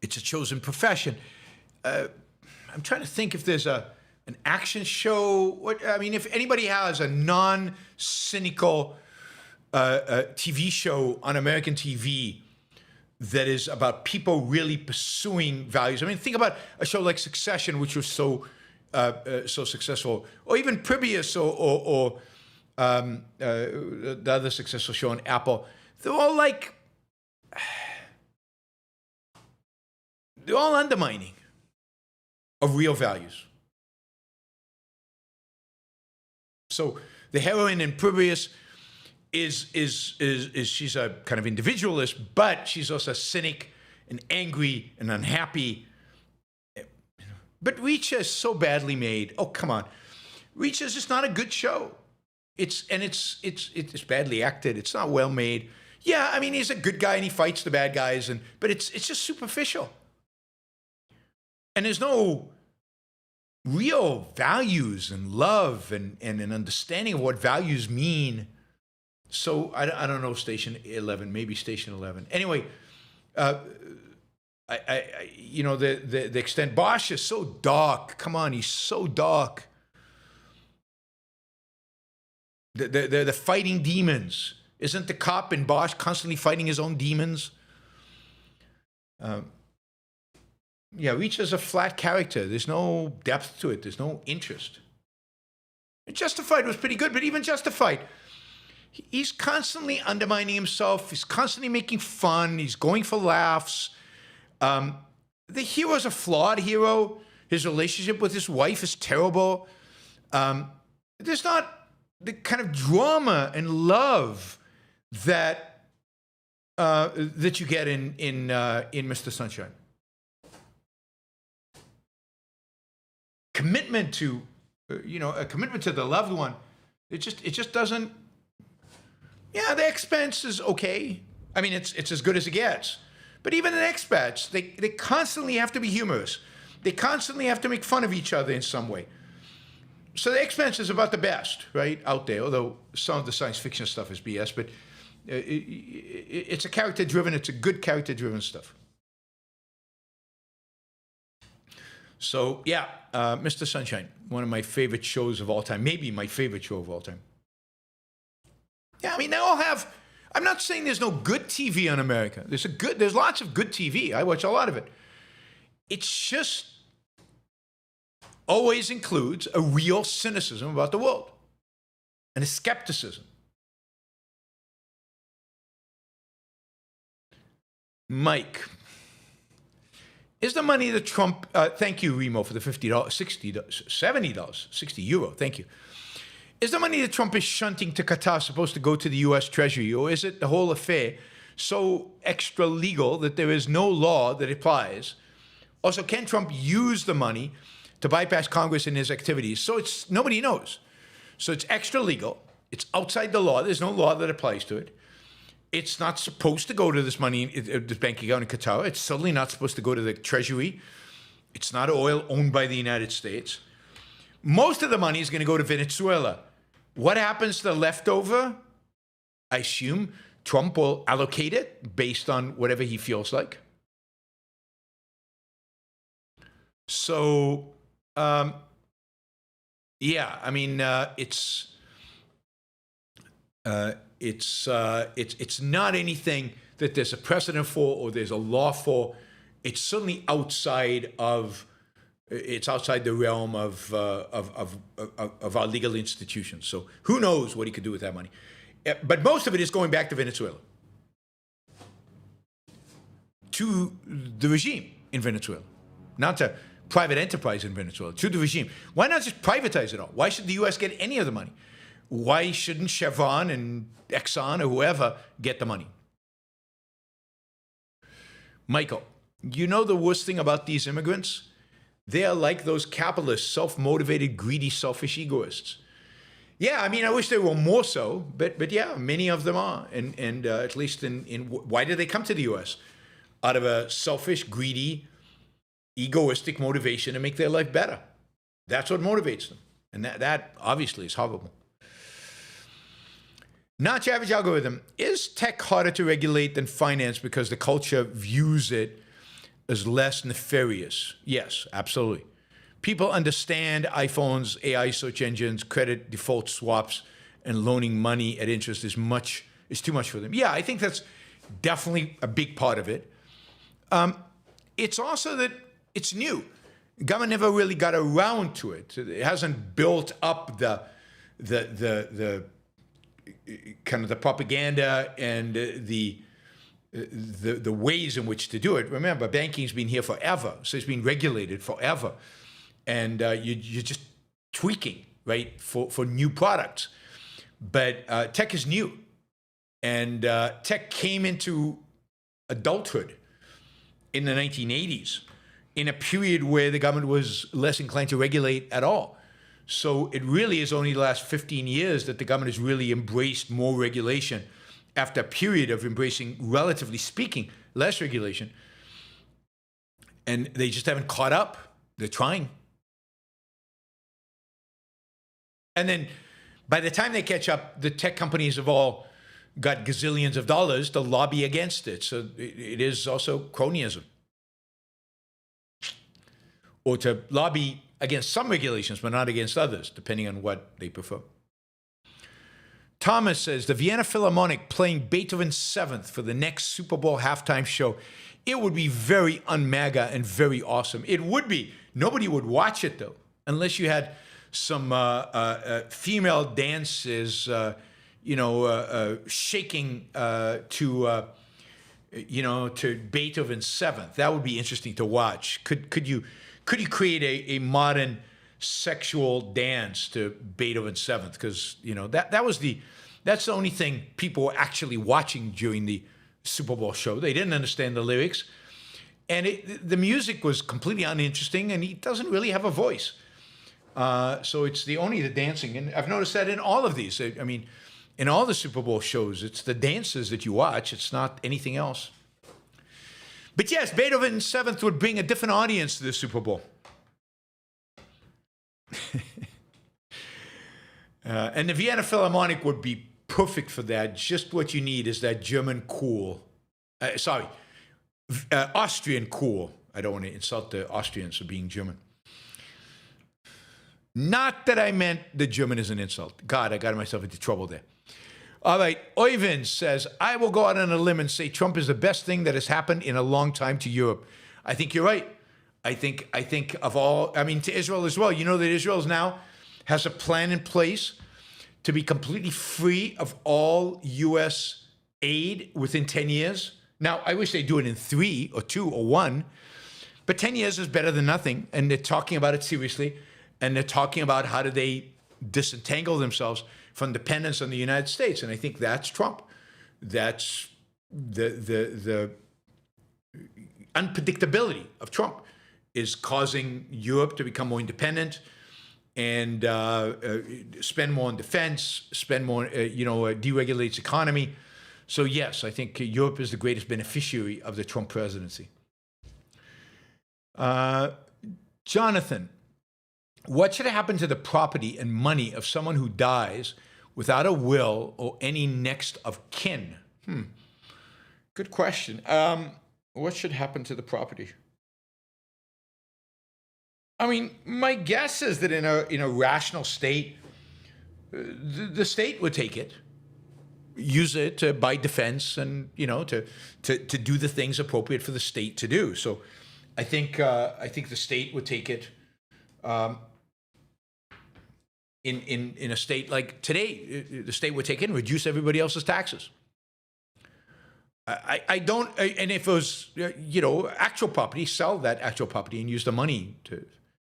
It's a chosen profession. I'm trying to think if there's an action show. If anybody has a non-cynical TV show on American TV that is about people really pursuing values. I mean, think about a show like Succession, which was so successful, or even Previous, or the other successful show on Apple. They're all undermining of real values. So the heroine in Previous is she's a kind of individualist, but she's also a cynic and angry and unhappy. But Reacher is so badly made. Oh, come on. Reacher is just not a good show. It's badly acted. It's not well made. Yeah, I mean, he's a good guy and he fights the bad guys, but it's just superficial. And there's no real values and love and an understanding of what values mean. So I don't know, Station 11, maybe Station 11. Anyway, the extent, Bosch is so dark. Come on, he's so dark. They're fighting demons. Isn't the cop in Bosch constantly fighting his own demons? Reacher's a flat character. There's no depth to it. There's no interest. Justified was pretty good, but even Justified, he's constantly undermining himself. He's constantly making fun. He's going for laughs. The hero's a flawed hero. His relationship with his wife is terrible. There's not the kind of drama and love that you get in Mr. Sunshine. Commitment to, a commitment to the loved one. It just doesn't. Yeah, The Expanse is okay. I mean, it's as good as it gets. But even in Expats, they constantly have to be humorous. They constantly have to make fun of each other in some way. So the X-Men is about the best, right, out there, although some of the science fiction stuff is BS, but it's a character-driven, it's a good character-driven stuff. So, yeah, Mr. Sunshine, one of my favorite shows of all time, maybe my favorite show of all time. Yeah, I mean, they all have, I'm not saying there's no good TV on America. There's lots of good TV. I watch a lot of it. It's just always includes a real cynicism about the world and a skepticism. Mike, is the money that Trump, thank you, Remo, for the $50, $60, $70, 60 euro, thank you. Is the money that Trump is shunting to Qatar supposed to go to the U.S. Treasury, or is it the whole affair so extra legal that there is no law that applies? Also, can Trump use the money to bypass Congress in his activities? So it's, nobody knows. So it's extra legal. It's outside the law. There's no law that applies to it. It's not supposed to go to this money, this bank account in Qatar. It's certainly not supposed to go to the Treasury. It's not oil owned by the United States. Most of the money is going to go to Venezuela. What happens to the leftover? I assume Trump will allocate it based on whatever he feels like. So, yeah, I mean, it's not anything that there's a precedent for or there's a law for. It's certainly outside of. It's outside the realm of our legal institutions. So who knows what he could do with that money? But most of it is going back to Venezuela, to the regime in Venezuela, not to private enterprise in Venezuela, to the regime. Why not just privatize it all? Why should the U.S. get any of the money? Why shouldn't Chevron and Exxon or whoever get the money? Michael, you know the worst thing about these immigrants? They are like those capitalists, self-motivated, greedy, selfish egoists. Yeah, I mean, I wish they were more so, but yeah, many of them are. And at least in why did they come to the U.S.? Out of a selfish, greedy, egoistic motivation to make their life better. That's what motivates them. And that obviously is horrible. Not your average algorithm. Is tech harder to regulate than finance because the culture views it as less nefarious? Yes, absolutely. People understand iPhones, AI search engines, credit default swaps, and loaning money at interest is too much for them. Yeah, I think that's definitely a big part of it. It's also that it's new. Government never really got around to it. It hasn't built up the kind of the propaganda and the ways in which to do it. Remember, banking's been here forever, so it's been regulated forever. And you're just tweaking, right, for new products. But tech is new. And tech came into adulthood in the 1980s, in a period where the government was less inclined to regulate at all. So it really is only the last 15 years that the government has really embraced more regulation after a period of embracing, relatively speaking, less regulation. And they just haven't caught up. They're trying. And then by the time they catch up, the tech companies have all got gazillions of dollars to lobby against it. So it is also cronyism. Or to lobby against some regulations, but not against others, depending on what they prefer. Thomas says, the Vienna Philharmonic playing Beethoven's 7th for the next Super Bowl halftime show. It would be very un-MAGA and very awesome. It would be. Nobody would watch it, though, unless you had some female dances, shaking to Beethoven's 7th. That would be interesting to watch. Could you create a modern sexual dance to Beethoven's 7th? Because that's the only thing people were actually watching during the Super Bowl show. They didn't understand the lyrics, and the music was completely uninteresting, and he doesn't really have a voice. So it's only the dancing, and I've noticed that in all of these. I mean, in all the Super Bowl shows, it's the dances that you watch. It's not anything else. But yes, Beethoven's Seventh would bring a different audience to the Super Bowl. And the Vienna Philharmonic would be perfect for that. Just what you need is that German cool. Austrian cool. I don't want to insult the Austrians for being German. Not that I meant the German is an insult. God, I got myself into trouble there. All right, Oyvind says, I will go out on a limb and say Trump is the best thing that has happened in a long time to Europe. I think you're right. I think of all, I mean, to Israel as well. You know that Israel now has a plan in place to be completely free of all U.S. aid within 10 years. Now, I wish they'd do it in 3 or 2 or 1, but 10 years is better than nothing, and they're talking about it seriously, and they're talking about how do they disentangle themselves from dependence on the United States, and I think that's Trump. That's the unpredictability of Trump is causing Europe to become more independent and spend more on defense, spend more, deregulate its economy. So yes, I think Europe is the greatest beneficiary of the Trump presidency. Jonathan, what should happen to the property and money of someone who dies without a will or any next of kin? Good question. What should happen to the property? I mean, my guess is that in a rational state, the state would take it, use it to buy defense, and to do the things appropriate for the state to do. So, I think the state would take it. In a state like today, the state would take it and reduce everybody else's taxes. I don't, and if it was actual property, sell that actual property and use the money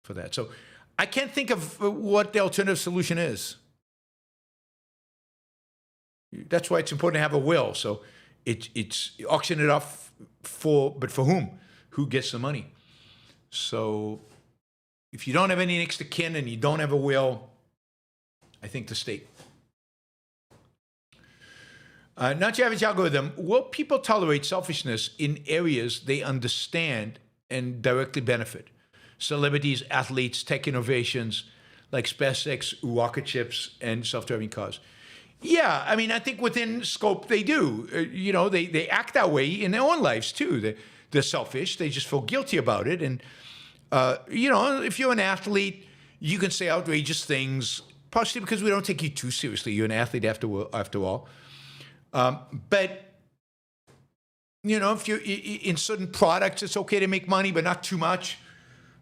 for that. So I can't think of what the alternative solution is. That's why it's important to have a will. So it's auction it off but for whom? Who gets the money? So if you don't have any next of kin and you don't have a will, I think the state. Not your average algorithm. Will people tolerate selfishness in areas they understand and directly benefit? Celebrities, athletes, tech innovations like SpaceX, rocket ships, and self-driving cars. Yeah, I mean, I think within scope they do. They act that way in their own lives too. They're selfish. They just feel guilty about it. And, if you're an athlete, you can say outrageous things, partially because we don't take you too seriously. You're an athlete after all. But, if you're in certain products, it's okay to make money, but not too much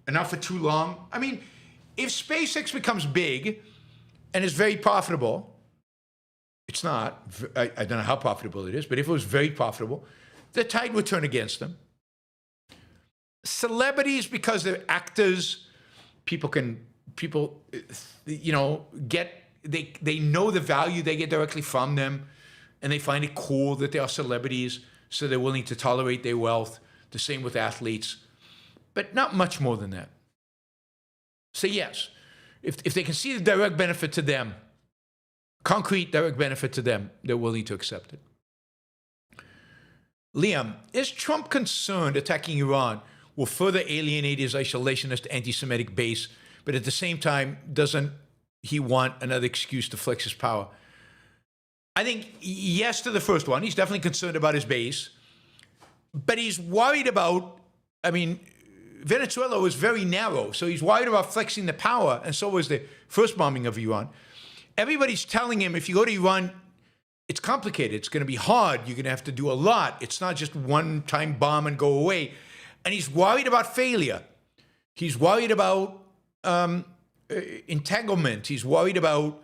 and not for too long. I mean, if SpaceX becomes big and is very profitable, it's not, I don't know how profitable it is, but if it was very profitable, the tide would turn against them. Celebrities, because they're actors, people get, they know the value they get directly from them, and they find it cool that they are celebrities, so they're willing to tolerate their wealth. The same with athletes, but not much more than that. So yes, if they can see the direct benefit to them, concrete direct benefit to them, they're willing to accept it. Liam, is Trump concerned attacking Iran will further alienate his isolationist anti-Semitic base, but at the same time, doesn't he want another excuse to flex his power? I think yes to the first one. He's definitely concerned about his base, but he's worried about, Venezuela was very narrow, so he's worried about flexing the power, and so was the first bombing of Iran. Everybody's telling him, if you go to Iran, it's complicated. It's going to be hard. You're going to have to do a lot. It's not just one-time bomb and go away. And he's worried about failure. He's worried about entanglement. He's worried about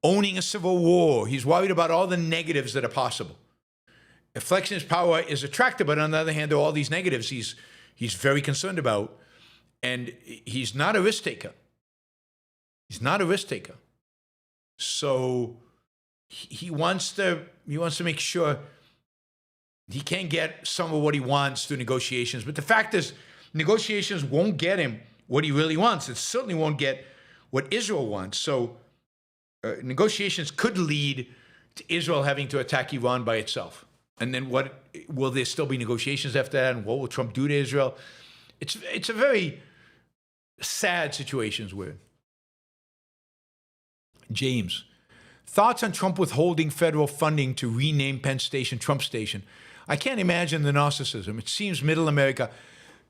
owning a civil war. He's worried about all the negatives that are possible. Flexing his power is attractive, but on the other hand, there are all these negatives he's very concerned about. And he's not a risk taker. He's not a risk taker. So he wants to make sure he can get some of what he wants through negotiations. But the fact is, negotiations won't get him what he really wants. It certainly won't get what Israel wants. So negotiations could lead to Israel having to attack Iran by itself. And then what will there still be negotiations after that? And what will Trump do to Israel? It's a very sad situation we're in. James, thoughts on Trump withholding federal funding to rename Penn Station Trump Station? I can't imagine the narcissism. It seems middle America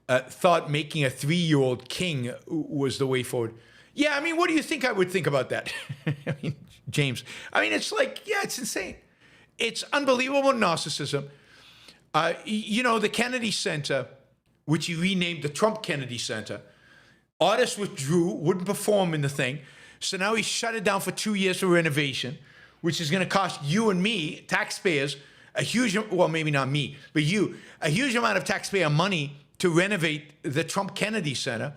thought making a 3-year-old king was the way forward. Yeah, I mean, what do you think I would think about that? I mean, James, I mean, it's like, yeah, it's insane. It's unbelievable narcissism. The Kennedy Center, which he renamed the Trump Kennedy Center, artists withdrew, wouldn't perform in the thing. So now he shut it down for 2 years for renovation, which is going to cost you and me, taxpayers, a huge, well, maybe not me, but you, a huge amount of taxpayer money to renovate the Trump Kennedy Center,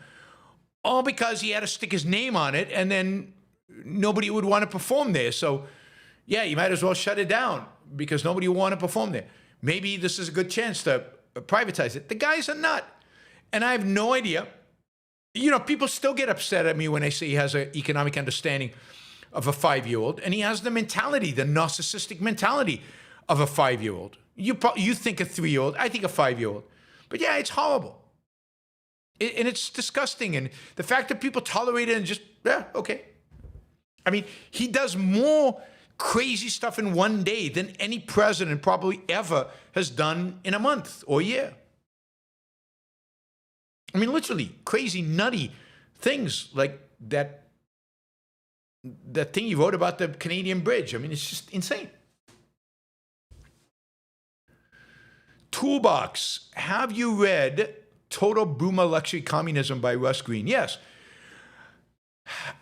all because he had to stick his name on it, and then nobody would want to perform there. So, yeah, you might as well shut it down because nobody will want to perform there. Maybe this is a good chance to privatize it. The guy's a nut, and I have no idea. People still get upset at me when I say he has an economic understanding of a 5-year-old, and he has the mentality, the narcissistic mentality of a 5-year-old. You think a 3-year-old, I think a 5-year-old. But yeah, it's horrible. And it's disgusting. And the fact that people tolerate it and just, yeah, okay. I mean, he does more crazy stuff in one day than any president probably ever has done in a month or a year. I mean, literally crazy, nutty things like that thing you wrote about the Canadian bridge. I mean, it's just insane. Toolbox, have you read Total Boomer Luxury Communism by Russ Greene? Yes.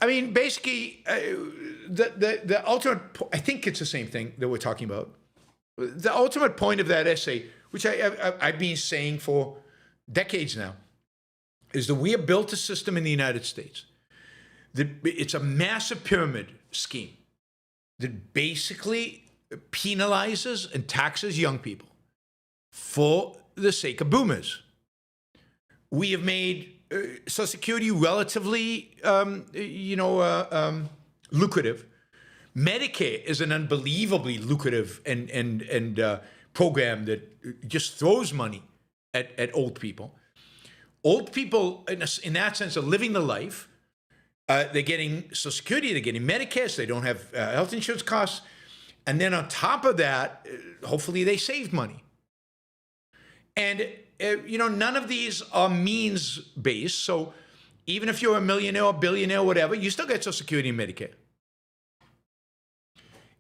I mean, basically, the ultimate, I think it's the same thing that we're talking about. The ultimate point of that essay, which I've been saying for decades now, is that we have built a system in the United States that it's a massive pyramid scheme that basically penalizes and taxes young people for the sake of boomers. We have made Social Security relatively, lucrative. Medicare is an unbelievably lucrative and program that just throws money at old people. Old people, in that sense, are living the life. They're getting Social Security, they're getting Medicare, so they don't have health insurance costs. And then on top of that, hopefully they saved money. And, none of these are means-based. So even if you're a millionaire or billionaire or whatever, you still get Social Security and Medicare.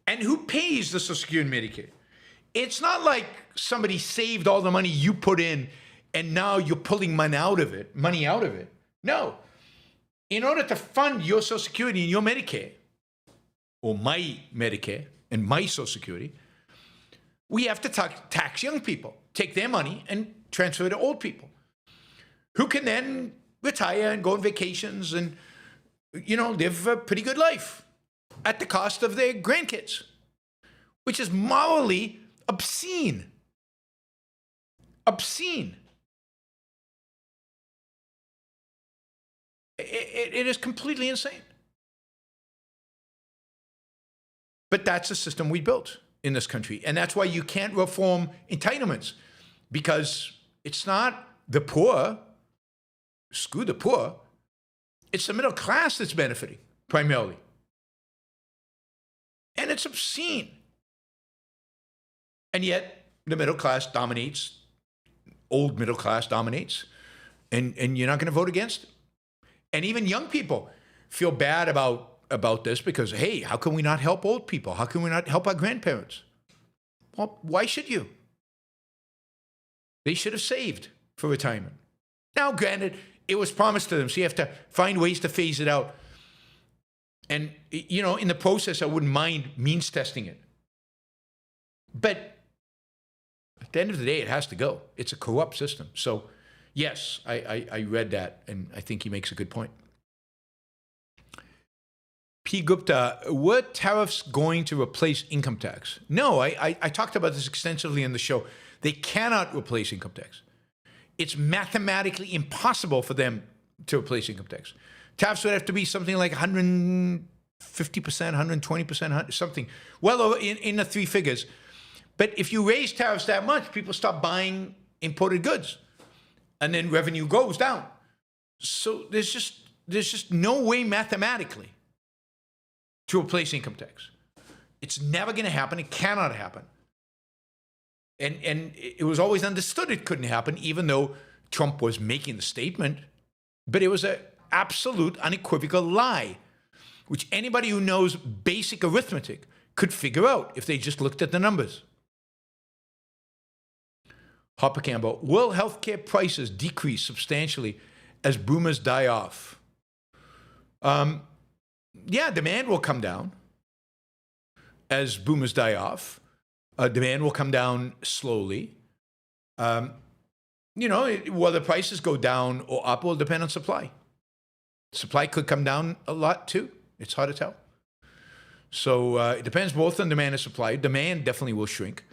And who pays the Social Security and Medicare? It's not like somebody saved all the money you put in and now you're pulling money out of it. No. In order to fund your Social Security and your Medicare, or my Medicare and my Social Security, we have to tax young people, take their money and transfer it to old people, who can then retire and go on vacations and, live a pretty good life at the cost of their grandkids, which is morally obscene. Obscene. It is completely insane. But that's the system we built in this country. And that's why you can't reform entitlements, because it's not the poor, screw the poor, it's the middle class that's benefiting primarily. And it's obscene. And yet the middle class dominates, old middle class dominates, and you're not going to vote against it. And even young people feel bad about this because, hey, how can we not help old people? How can we not help our grandparents? Well, why should you? They should have saved for retirement. Now, granted, it was promised to them, so you have to find ways to phase it out. And, in the process, I wouldn't mind means testing it. But at the end of the day, it has to go. It's a corrupt system. So, yes, I read that, and I think he makes a good point. P. Gupta, were tariffs going to replace income tax? No, I talked about this extensively in the show. They cannot replace income tax. It's mathematically impossible for them to replace income tax. Tariffs would have to be something like 150%, 120%, something, well over in the three figures. But if you raise tariffs that much, people stop buying imported goods, and then revenue goes down. So there's just no way mathematically to replace income tax. It's never going to happen. It cannot happen. And it was always understood it couldn't happen, even though Trump was making the statement. But it was an absolute, unequivocal lie, which anybody who knows basic arithmetic could figure out if they just looked at the numbers. Harper Campbell, will healthcare prices decrease substantially as boomers die off? Yeah, demand will come down as boomers die off. Demand will come down slowly. Whether prices go down or up will depend on supply. Supply could come down a lot too. It's hard to tell. So it depends both on demand and supply. Demand definitely will shrink.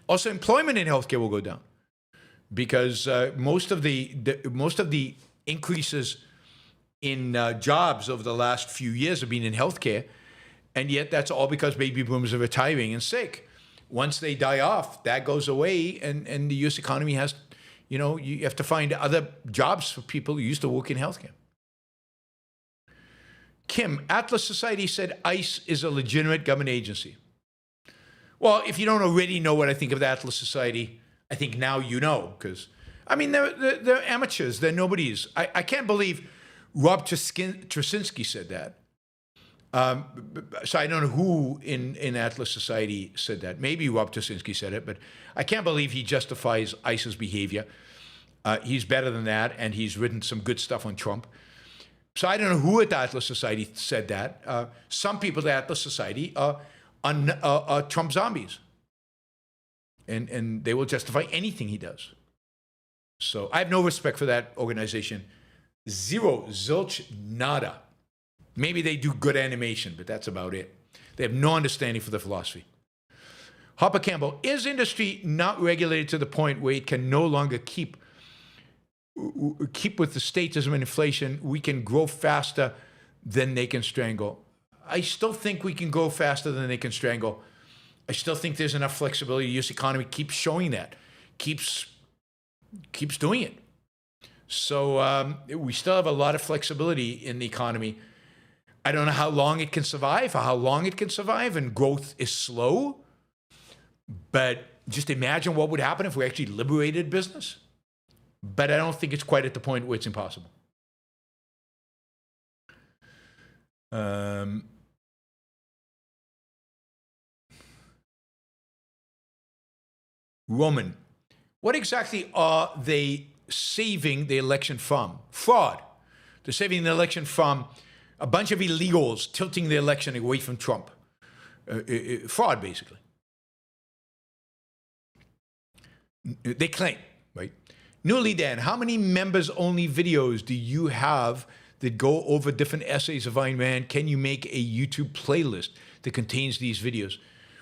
Also, employment in healthcare will go down because most of the increases in jobs over the last few years have been in healthcare, and yet that's all because baby boomers are retiring and sick. Once they die off, that goes away, and the U.S. economy has, you have to find other jobs for people who used to work in healthcare. Kim, Atlas Society said ICE is a legitimate government agency. Well, if you don't already know what I think of the Atlas Society, I think now you know, because, they're amateurs. They're nobodies. I can't believe Rob Traczynski said that. So I don't know who in Atlas Society said that. Maybe Rob Traczynski said it, but I can't believe he justifies ICE's behavior. He's better than that, and he's written some good stuff on Trump. So I don't know who at the Atlas Society said that. Some people at the Atlas Society are Trump zombies. And they will justify anything he does. So I have no respect for that organization. Zero, zilch, nada. Maybe they do good animation, but that's about it. They have no understanding for the philosophy. Harper Campbell, is industry not regulated to the point where it can no longer keep with the statism and inflation? We can grow faster than they can strangle. I still think we can grow faster than they can strangle. I still think there's enough flexibility. The U.S. economy keeps showing that, keeps doing it. So we still have a lot of flexibility in the economy. I don't know how long it can survive, and growth is slow. But just imagine what would happen if we actually liberated business. But I don't think it's quite at the point where it's impossible. Roman, what exactly are they saving the election from? Fraud. They're saving the election from a bunch of illegals tilting the election away from Trump. Fraud, basically. They claim, right? Newly Dan, how many members-only videos do you have that go over different essays of Ayn Rand? Can you make a YouTube playlist that contains these videos?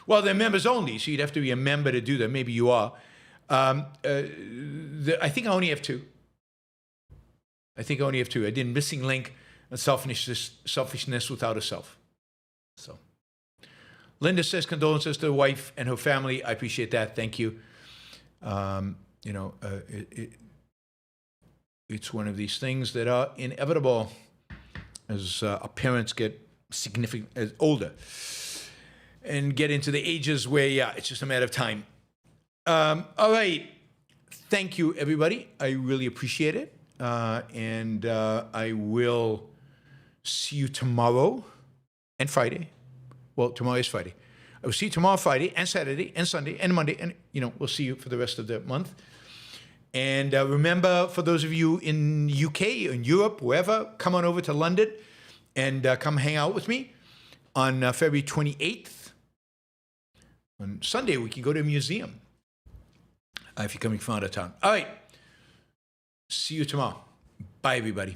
Well, they're members-only, so you'd have to be a member to do that. Maybe you are. I think I only have two. I did Missing Link and Selfishness Without a Self. So, Linda says condolences to the wife and her family. I appreciate that. Thank you. It's one of these things that are inevitable as our parents get older and get into the ages where, it's just a matter of time. All right. Thank you, everybody. I really appreciate it. And I will see you tomorrow and Friday. Well, tomorrow is Friday. I will see you tomorrow, Friday, and Saturday, and Sunday, and Monday, and, we'll see you for the rest of the month. And remember, for those of you in UK, in Europe, wherever, come on over to London and come hang out with me on February 28th. On Sunday, we can go to a museum if you're coming from out of town. All right. See you tomorrow. Bye, everybody.